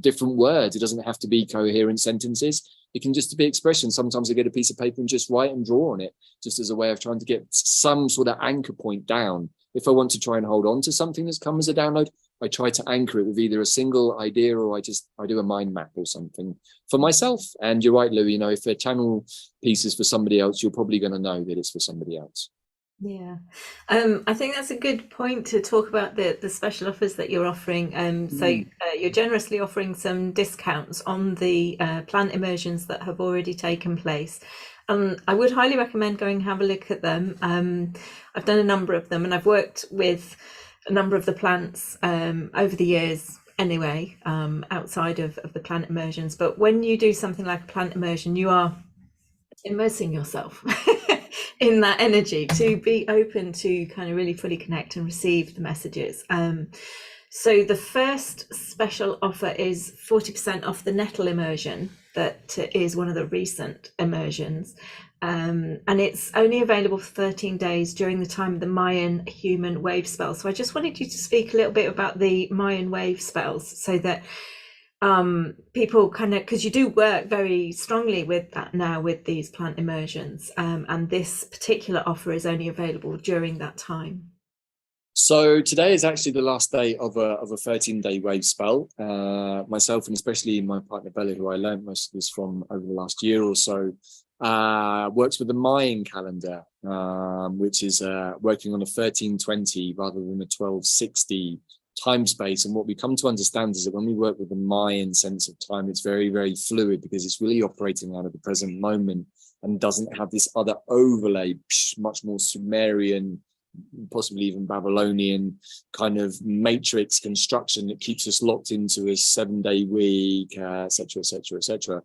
B: different words. It doesn't have to be coherent sentences. It can just be expression. Sometimes I get a piece of paper and just write and draw on it, just as a way of trying to get some sort of anchor point down. If I want to try and hold on to something that's come as a download, I try to anchor it with either a single idea, or I do a mind map or something for myself. And you're right, Lou, if a channel piece is for somebody else, you're probably going to know that it's for somebody else.
A: Yeah, I think that's a good point to talk about the special offers that you're offering. So you're generously offering some discounts on the plant immersions that have already taken place. I would highly recommend going and have a look at them. I've done a number of them, and I've worked with a number of the plants over the years anyway, outside of the plant immersions. But when you do something like a plant immersion, you are immersing yourself in that energy to be open to kind of really fully connect and receive the messages. So the first special offer is 40% off the nettle immersion. that is one of the recent immersions. And it's only available for 13 days during the time of the Mayan human wave spell. So I just wanted you to speak a little bit about the Mayan wave spells, so that people kind of, because you do work very strongly with that now with these plant immersions, and this particular offer is only available during that time.
B: So today is actually the last day of a 13-day wave spell. Myself, and especially my partner Bella, who I learned most of this from over the last year or so, works with the Mayan calendar, which is working on a 1320 rather than a 1260 time space. And what we come to understand is that when we work with the Mayan sense of time, it's very, very fluid, because it's really operating out of the present moment and doesn't have this other overlay, much more Sumerian, possibly even Babylonian kind of matrix construction that keeps us locked into a 7-day week, etc., etc., etc.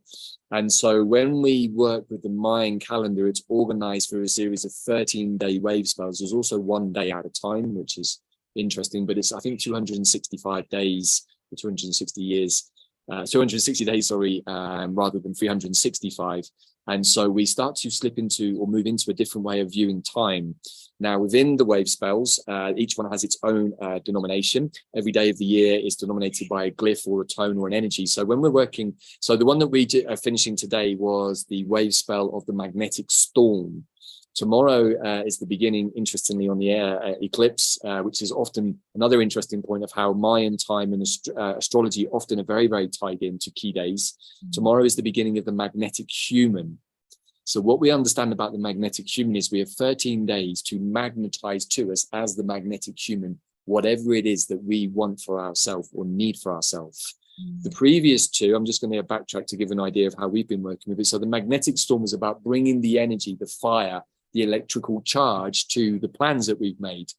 B: And so when we work with the Mayan calendar, it's organized through a series of 13-day wave spells. There's also 1 day at a time, which is interesting, but it's, I think, 265 days, 260 years, 260 days, sorry, rather than 365. And so we start to slip into or move into a different way of viewing time. Now, within the wave spells, each one has its own denomination. Every day of the year is denominated by a glyph or a tone or an energy. So when we're working, so the one that we are finishing today was the wave spell of the magnetic storm. Tomorrow is the beginning, interestingly, on the air eclipse, which is often another interesting point of how Mayan time and astrology often are very, very tied into key days. Tomorrow is the beginning of the magnetic human. So what we understand about the magnetic human is we have 13 days to magnetize to us as the magnetic human, whatever it is that we want for ourselves or need for ourselves. The previous two, I'm just going to backtrack to give an idea of how we've been working with it. So the magnetic storm is about bringing the energy, the fire, the electrical charge to the plans that we've made.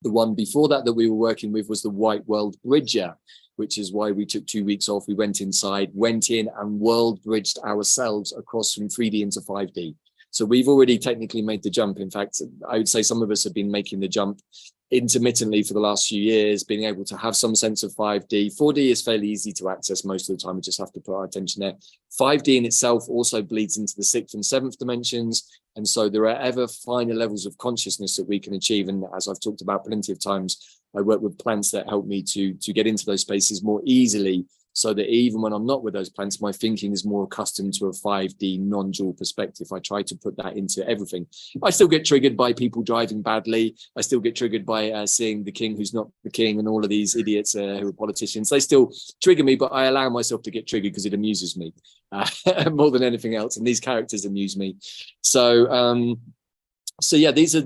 B: The one before that we were working with was the White World Bridger, which is why we took 2 weeks off. We went inside, went in and world bridged ourselves across from 3D into 5D. So we've already technically made the jump. In fact, I would say some of us have been making the jump intermittently for the last few years, being able to have some sense of 5D. 4D is fairly easy to access most of the time. We just have to put our attention there. 5D in itself also bleeds into the 6th and 7th dimensions. And so there are ever finer levels of consciousness that we can achieve. And as I've talked about plenty of times, I work with plants that help me to get into those spaces more easily, so that even when I'm not with those plants, my thinking is more accustomed to a 5D non-dual perspective. I try to put that into everything. I still get triggered by people driving badly. I still get triggered by seeing the king who's not the king and all of these idiots who are politicians. They still trigger me, but I allow myself to get triggered because it amuses me more than anything else. And these characters amuse me. So yeah, these are,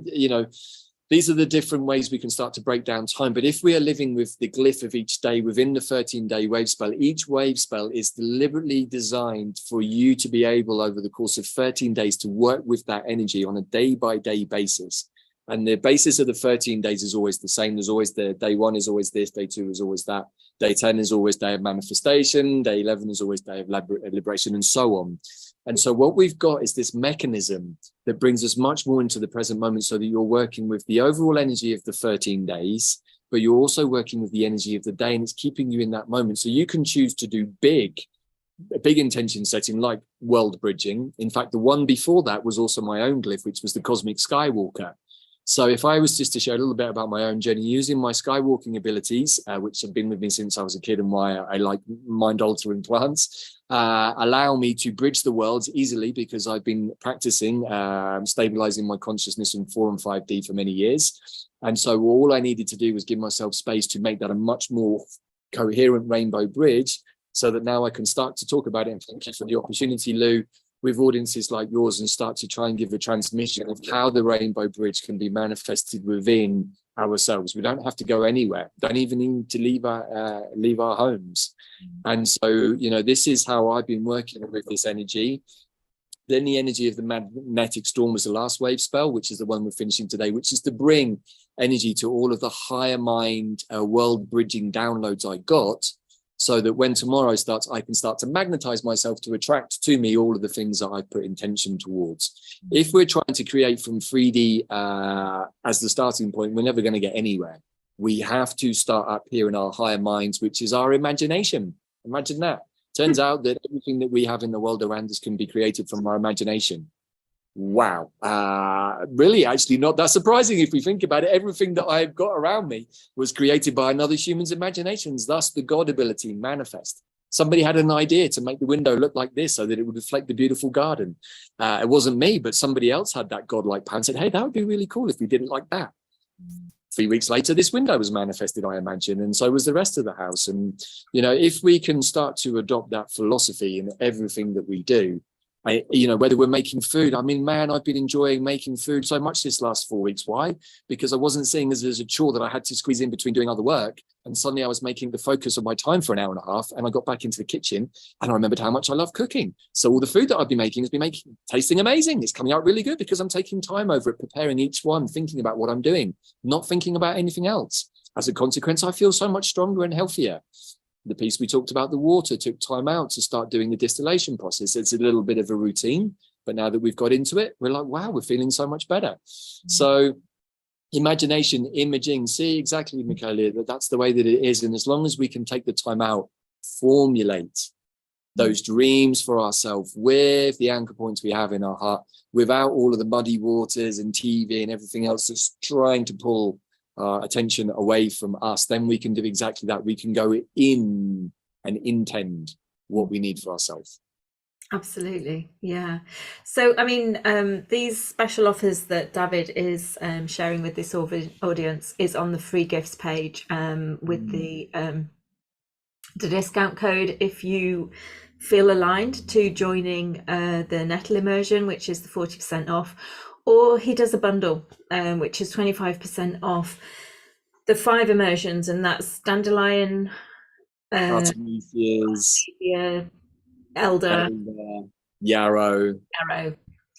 B: these are the different ways we can start to break down time. But if we are living with the glyph of each day within the 13-day wave spell, each wave spell is deliberately designed for you to be able, over the course of 13 days, to work with that energy on a day-by-day basis. And the basis of the 13 days is always the same. There's always the day 1 is always this, day 2 is always that, day 10 is always day of manifestation, day 11 is always day of liberation, and so on. And so what we've got is this mechanism that brings us much more into the present moment, so that you're working with the overall energy of the 13 days, but you're also working with the energy of the day, and it's keeping you in that moment. So you can choose to do a big intention setting like world bridging. In fact, the one before that was also my own glyph, which was the Cosmic Skywalker. So if I was just to share a little bit about my own journey using my skywalking abilities, which have been with me since I was a kid, and why I like mind-altering plants, allow me to bridge the worlds easily, because I've been practicing stabilizing my consciousness in 4 and 5D for many years. And so all I needed to do was give myself space to make that a much more coherent rainbow bridge, so that now I can start to talk about it. And thank you for the opportunity, Lou, with audiences like yours, and start to try and give a transmission of how the rainbow bridge can be manifested within ourselves. We don't have to go anywhere. Don't even need to leave our homes. And so, this is how I've been working with this energy. Then the energy of the magnetic storm was the last wave spell, which is the one we're finishing today, which is to bring energy to all of the higher mind world bridging downloads I got, so that when tomorrow starts, I can start to magnetize myself to attract to me all of the things that I put intention towards. If we're trying to create from 3D as the starting point, we're never going to get anywhere. We have to start up here in our higher minds, which is our imagination. Imagine that. Turns out that everything that we have in the world around us can be created from our imagination. Wow. Really, actually not that surprising if we think about it. Everything that I've got around me was created by another human's imaginations, thus the God ability manifest. Somebody had an idea to make the window look like this so that it would reflect the beautiful garden. It wasn't me, but somebody else had that godlike plan and said, hey, that would be really cool if we did it like that. 3 weeks later, this window was manifested, I imagine, and so was the rest of the house. And, you know, if we can start to adopt that philosophy in everything that we do, whether we're making food, I mean, man, I've been enjoying making food so much this last 4 weeks. Why? Because I wasn't seeing this as a chore that I had to squeeze in between doing other work. And suddenly I was making the focus of my time for an hour and a half. And I got back into the kitchen and I remembered how much I love cooking. So all the food that I've been making has been tasting amazing. It's coming out really good because I'm taking time over it, preparing each one, thinking about what I'm doing, not thinking about anything else. As a consequence, I feel so much stronger and healthier. The piece we talked about, the water, took time out to start doing the distillation process. It's a little bit of a routine, but now that we've got into it, we're like, wow, we're feeling so much better. So imagination, imaging, see exactly, Michaela, that's the way that it is. And as long as we can take the time out, formulate those dreams for ourselves with the anchor points we have in our heart, without all of the muddy waters and TV and everything else that's trying to pull attention away from us, then we can do exactly that. We can go in and intend what we need for ourselves.
A: Absolutely. Yeah. So, I mean, these special offers that Davyd is sharing with this audience is on the free gifts page with the discount code if you feel aligned to joining the nettle immersion, which is the 40% off, or he does a bundle, which is 25% off the 5 immersions, and that's dandelion,
B: Artemisias,
A: elder,
B: yarrow,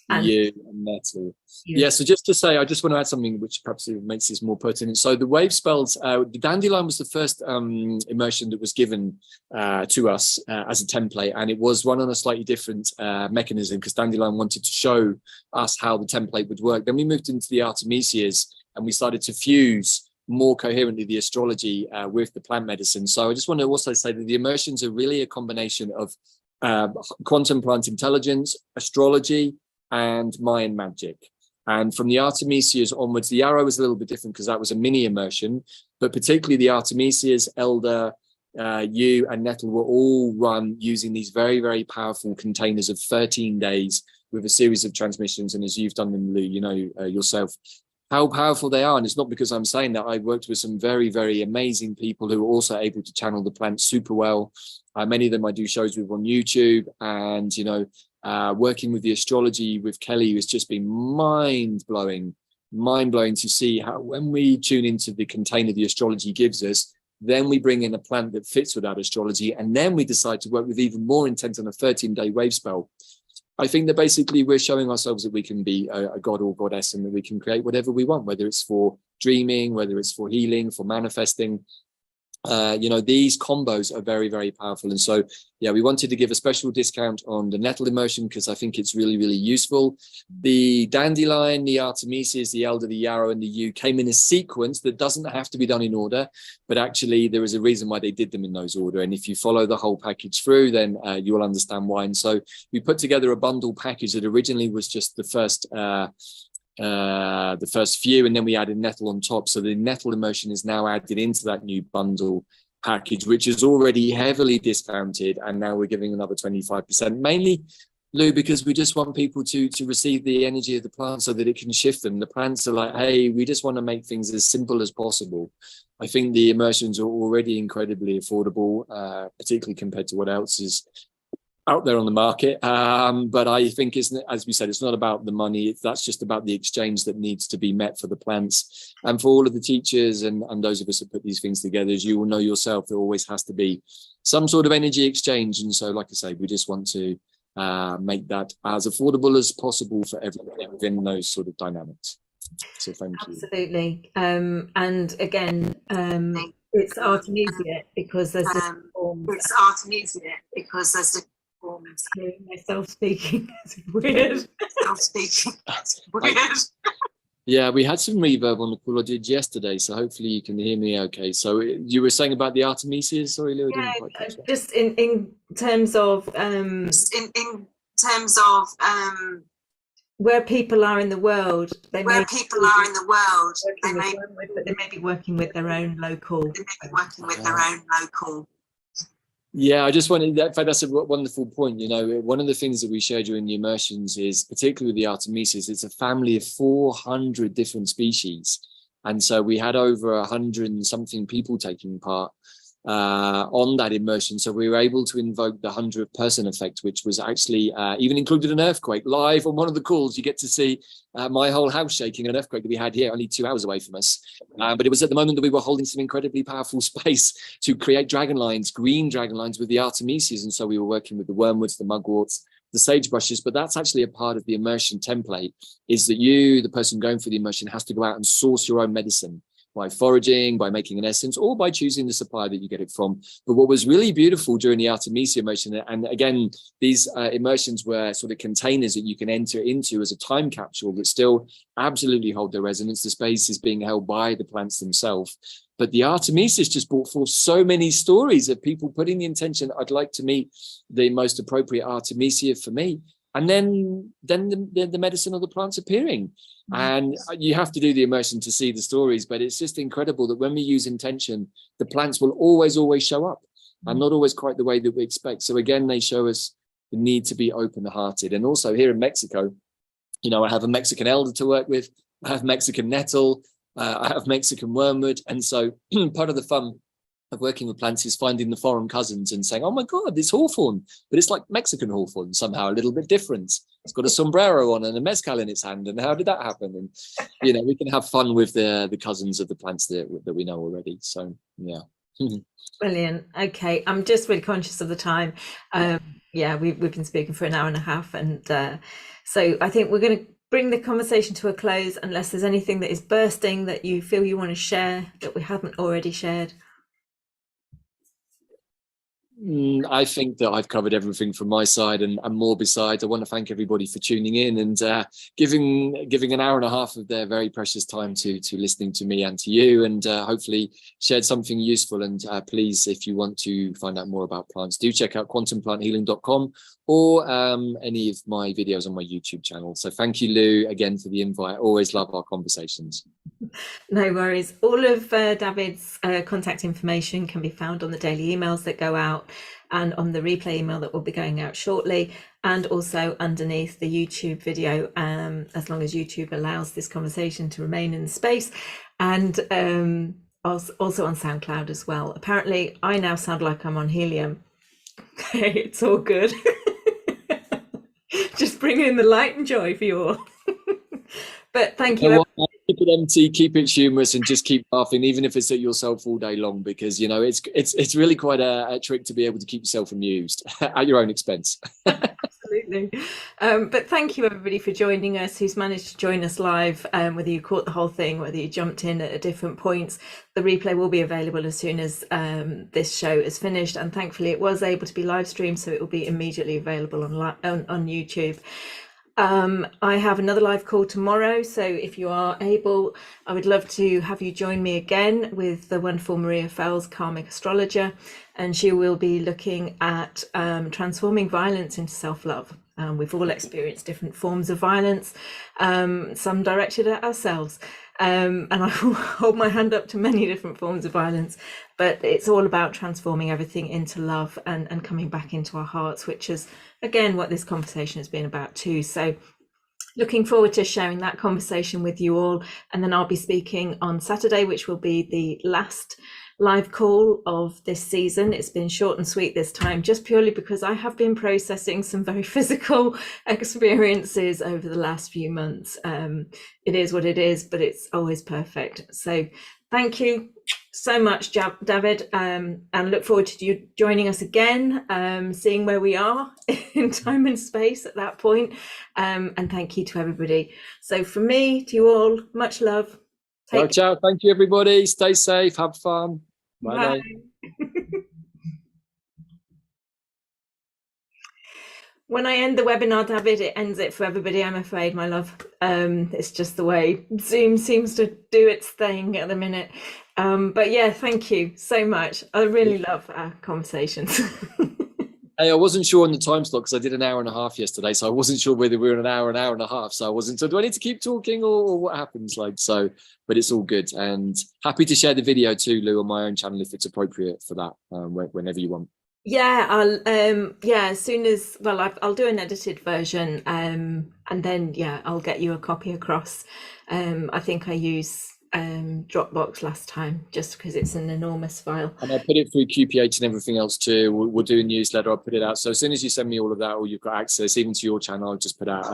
A: and
B: yew, and nettle. Yeah, so just to say, I just want to add something which perhaps makes this more pertinent. So the wave spells, the dandelion was the first immersion that was given to us as a template, and it was run on a slightly different mechanism because dandelion wanted to show us how the template would work. Then we moved into the Artemisias and we started to fuse more coherently the astrology with the plant medicine. So I just want to also say that the immersions are really a combination of quantum plant intelligence, astrology, and Mayan magic. And from the Artemisias onwards, the yarrow was a little bit different because that was a mini immersion, but particularly the Artemisias, elder, yew, and nettle were all run using these very, very powerful containers of 13 days with a series of transmissions. And as you've done them, Lou, you know yourself how powerful they are. And it's not because I'm saying that. I worked with some very, very amazing people who are also able to channel the plants super well. Many of them I do shows with on YouTube, and, you know, working with the astrology with Kelly has just been mind-blowing to see how when we tune into the container the astrology gives us, then we bring in a plant that fits with that astrology, and then we decide to work with even more intent on a 13-day wave spell. I think that basically we're showing ourselves that we can be a god or goddess, and that we can create whatever we want, whether it's for dreaming, whether it's for healing, for manifesting. You know, these combos are very, very powerful. And so, yeah, we wanted to give a special discount on the nettle immersion because I think it's really, really useful. The dandelion, the Artemisias, the elder, the yarrow, and the yew came in a sequence that doesn't have to be done in order, but actually there is a reason why they did them in those order. And if you follow the whole package through, then you will understand why. And so we put together a bundle package that originally was just the first few, and then we added nettle on top. So the nettle immersion is now added into that new bundle package, which is already heavily discounted, and now we're giving another 25%, mainly, Lou, because we just want people to receive the energy of the plant so that it can shift them. The plants are like, hey, we just want to make things as simple as possible. I think the immersions are already incredibly affordable, particularly compared to what else is out there on the market, but I think, as we said, it's not about the money. That's just about the exchange that needs to be met for the plants, and for all of the teachers and those of us that put these things together. As you will know yourself, there always has to be some sort of energy exchange, and so, like I say, we just want to make that as affordable as possible for everyone within those sort of dynamics. So thank you.
A: Absolutely. And again, it's Artemisia because there's
C: it's Artemisia because there's the
A: myself speaking. It's weird.
C: Self-speaking. Weird.
B: Yeah, we had some reverb on the call I did yesterday, so hopefully you can hear me okay. So you were saying about the Artemisias? Sorry, Lou, I didn't quite catch that.
A: Just in terms of
C: In terms of
A: where people are in the world, they may
C: where people are in the world,
A: they may, but they may be working with their own local.
B: Yeah, I just wanted, in fact, that's a wonderful point. You know, one of the things that we share during the immersions is, particularly with the Artemisias, it's a family of 400 different species. And so we had over 100 and something people taking part on that immersion. So we were able to invoke the 100th person effect, which was actually even included an earthquake. Live on one of the calls, you get to see my whole house shaking, an earthquake that we had here only 2 hours away from us. But it was at the moment that we were holding some incredibly powerful space to create dragon lines, green dragon lines with the Artemisias. And so we were working with the wormwoods, the mugworts, the sagebrushes, but that's actually a part of the immersion template, is that you, the person going through the immersion, has to go out and source your own medicine by foraging, by making an essence, or by choosing the supplier that you get it from. But what was really beautiful during the Artemisia immersion, and again, these immersions were sort of containers that you can enter into as a time capsule that still absolutely hold their resonance. The space is being held by the plants themselves. But the Artemisias just brought forth so many stories of people putting the intention, I'd like to meet the most appropriate Artemisia for me. And then the medicine of the plants appearing. And you have to do the immersion to see the stories, but it's just incredible that when we use intention, the plants will always show up, and not always quite the way that we expect. So again, they show us the need to be open-hearted. And also here in Mexico, you know, I have a Mexican elder to work with, I have Mexican nettle, I have Mexican wormwood. And so part of the fun of working with plants is finding the foreign cousins and saying, oh my God, this hawthorn, but it's like Mexican hawthorn, somehow a little bit different. It's got a sombrero on and a mezcal in its hand. And how did that happen? And, you know, we can have fun with the cousins of the plants that we know already. So, yeah.
A: Brilliant. Okay. I'm just really conscious of the time. Yeah, we've been speaking for an hour and a half. And so I think we're going to bring the conversation to a close, unless there's anything that is bursting that you feel you want to share that we haven't already shared.
B: I think that I've covered everything from my side and more besides. I want to thank everybody for tuning in and giving an hour and a half of their very precious time to listening to me and to you, and hopefully shared something useful. And please, if you want to find out more about plants, do check out quantumplanthealing.com or any of my videos on my YouTube channel. So thank you, Lou, again for the invite. I always love our conversations.
A: No worries. All of Davyd's contact information can be found on the daily emails that go out and on the replay email that will be going out shortly, and also underneath the YouTube video, as long as YouTube allows this conversation to remain in the space, and also on SoundCloud as well. Apparently, I now sound like I'm on helium. Okay, it's all good. Just bringing in the light and joy for you all. But thank you.
B: Keep it empty, keep it humorous, and just keep laughing, even if it's at yourself all day long, because you know it's really quite a trick to be able to keep yourself amused at your own expense.
A: Absolutely. But thank you everybody for joining us, who's managed to join us live, whether you caught the whole thing, whether you jumped in at different points. The replay will be available as soon as this show is finished, and thankfully it was able to be live streamed, so it will be immediately available on YouTube. I have another live call tomorrow, so if you are able, I would love to have you join me again with the wonderful Maria Fels, karmic astrologer, and she will be looking at transforming violence into self-love. We've all experienced different forms of violence, some directed at ourselves, and I will hold my hand up to many different forms of violence, but it's all about transforming everything into love and coming back into our hearts, which is again what this conversation has been about too. So looking forward to sharing that conversation with you all, and then I'll be speaking on Saturday, which will be the last live call of this season. It's been short and sweet this time, just purely because I have been processing some very physical experiences over the last few months. It is what it is, but it's always perfect. So thank you so much, Davyd, and look forward to you joining us again, seeing where we are in time and space at that point. And thank you to everybody. So from me to you all, much love.
B: Ciao. Thank you, everybody. Stay safe. Have fun. Bye.
A: When I end the webinar, David, it ends it for everybody, I'm afraid, my love. It's just the way Zoom seems to do its thing at the minute. But yeah, thank you so much. I really love our conversations.
B: Hey, I wasn't sure on the time slot because I did an hour and a half yesterday, so I wasn't sure whether we were an hour and a half. So I wasn't. So do I need to keep talking or what happens? Like so, but it's all good and happy to share the video too, Lou, on my own channel if it's appropriate for that. Whenever you want.
A: Yeah, I'll as soon as I'll do an edited version, and then I'll get you a copy across. I think I use Dropbox last time just because it's an enormous file.
B: And I'll put it through QPH and everything else too. We'll do a newsletter. I'll put it out. So as soon as you send me all of that, or you've got access even to your channel, I'll just put out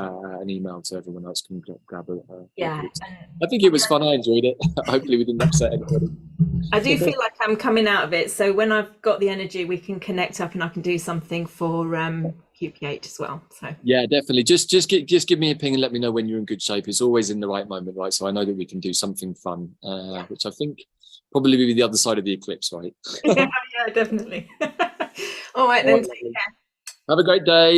B: an email so everyone else can grab it. I think it was fun. I enjoyed it. Hopefully we didn't upset anybody.
A: I do feel like I'm coming out of it. So when I've got the energy, we can connect up and I can do something for QPH as well. So
B: yeah, definitely. Just give me a ping and let me know when you're in good shape. It's always in the right moment, right? So I know that we can do something fun, which I think probably will be the other side of the eclipse, right?
A: yeah, definitely. All right, then. Take care.
B: Have a great day.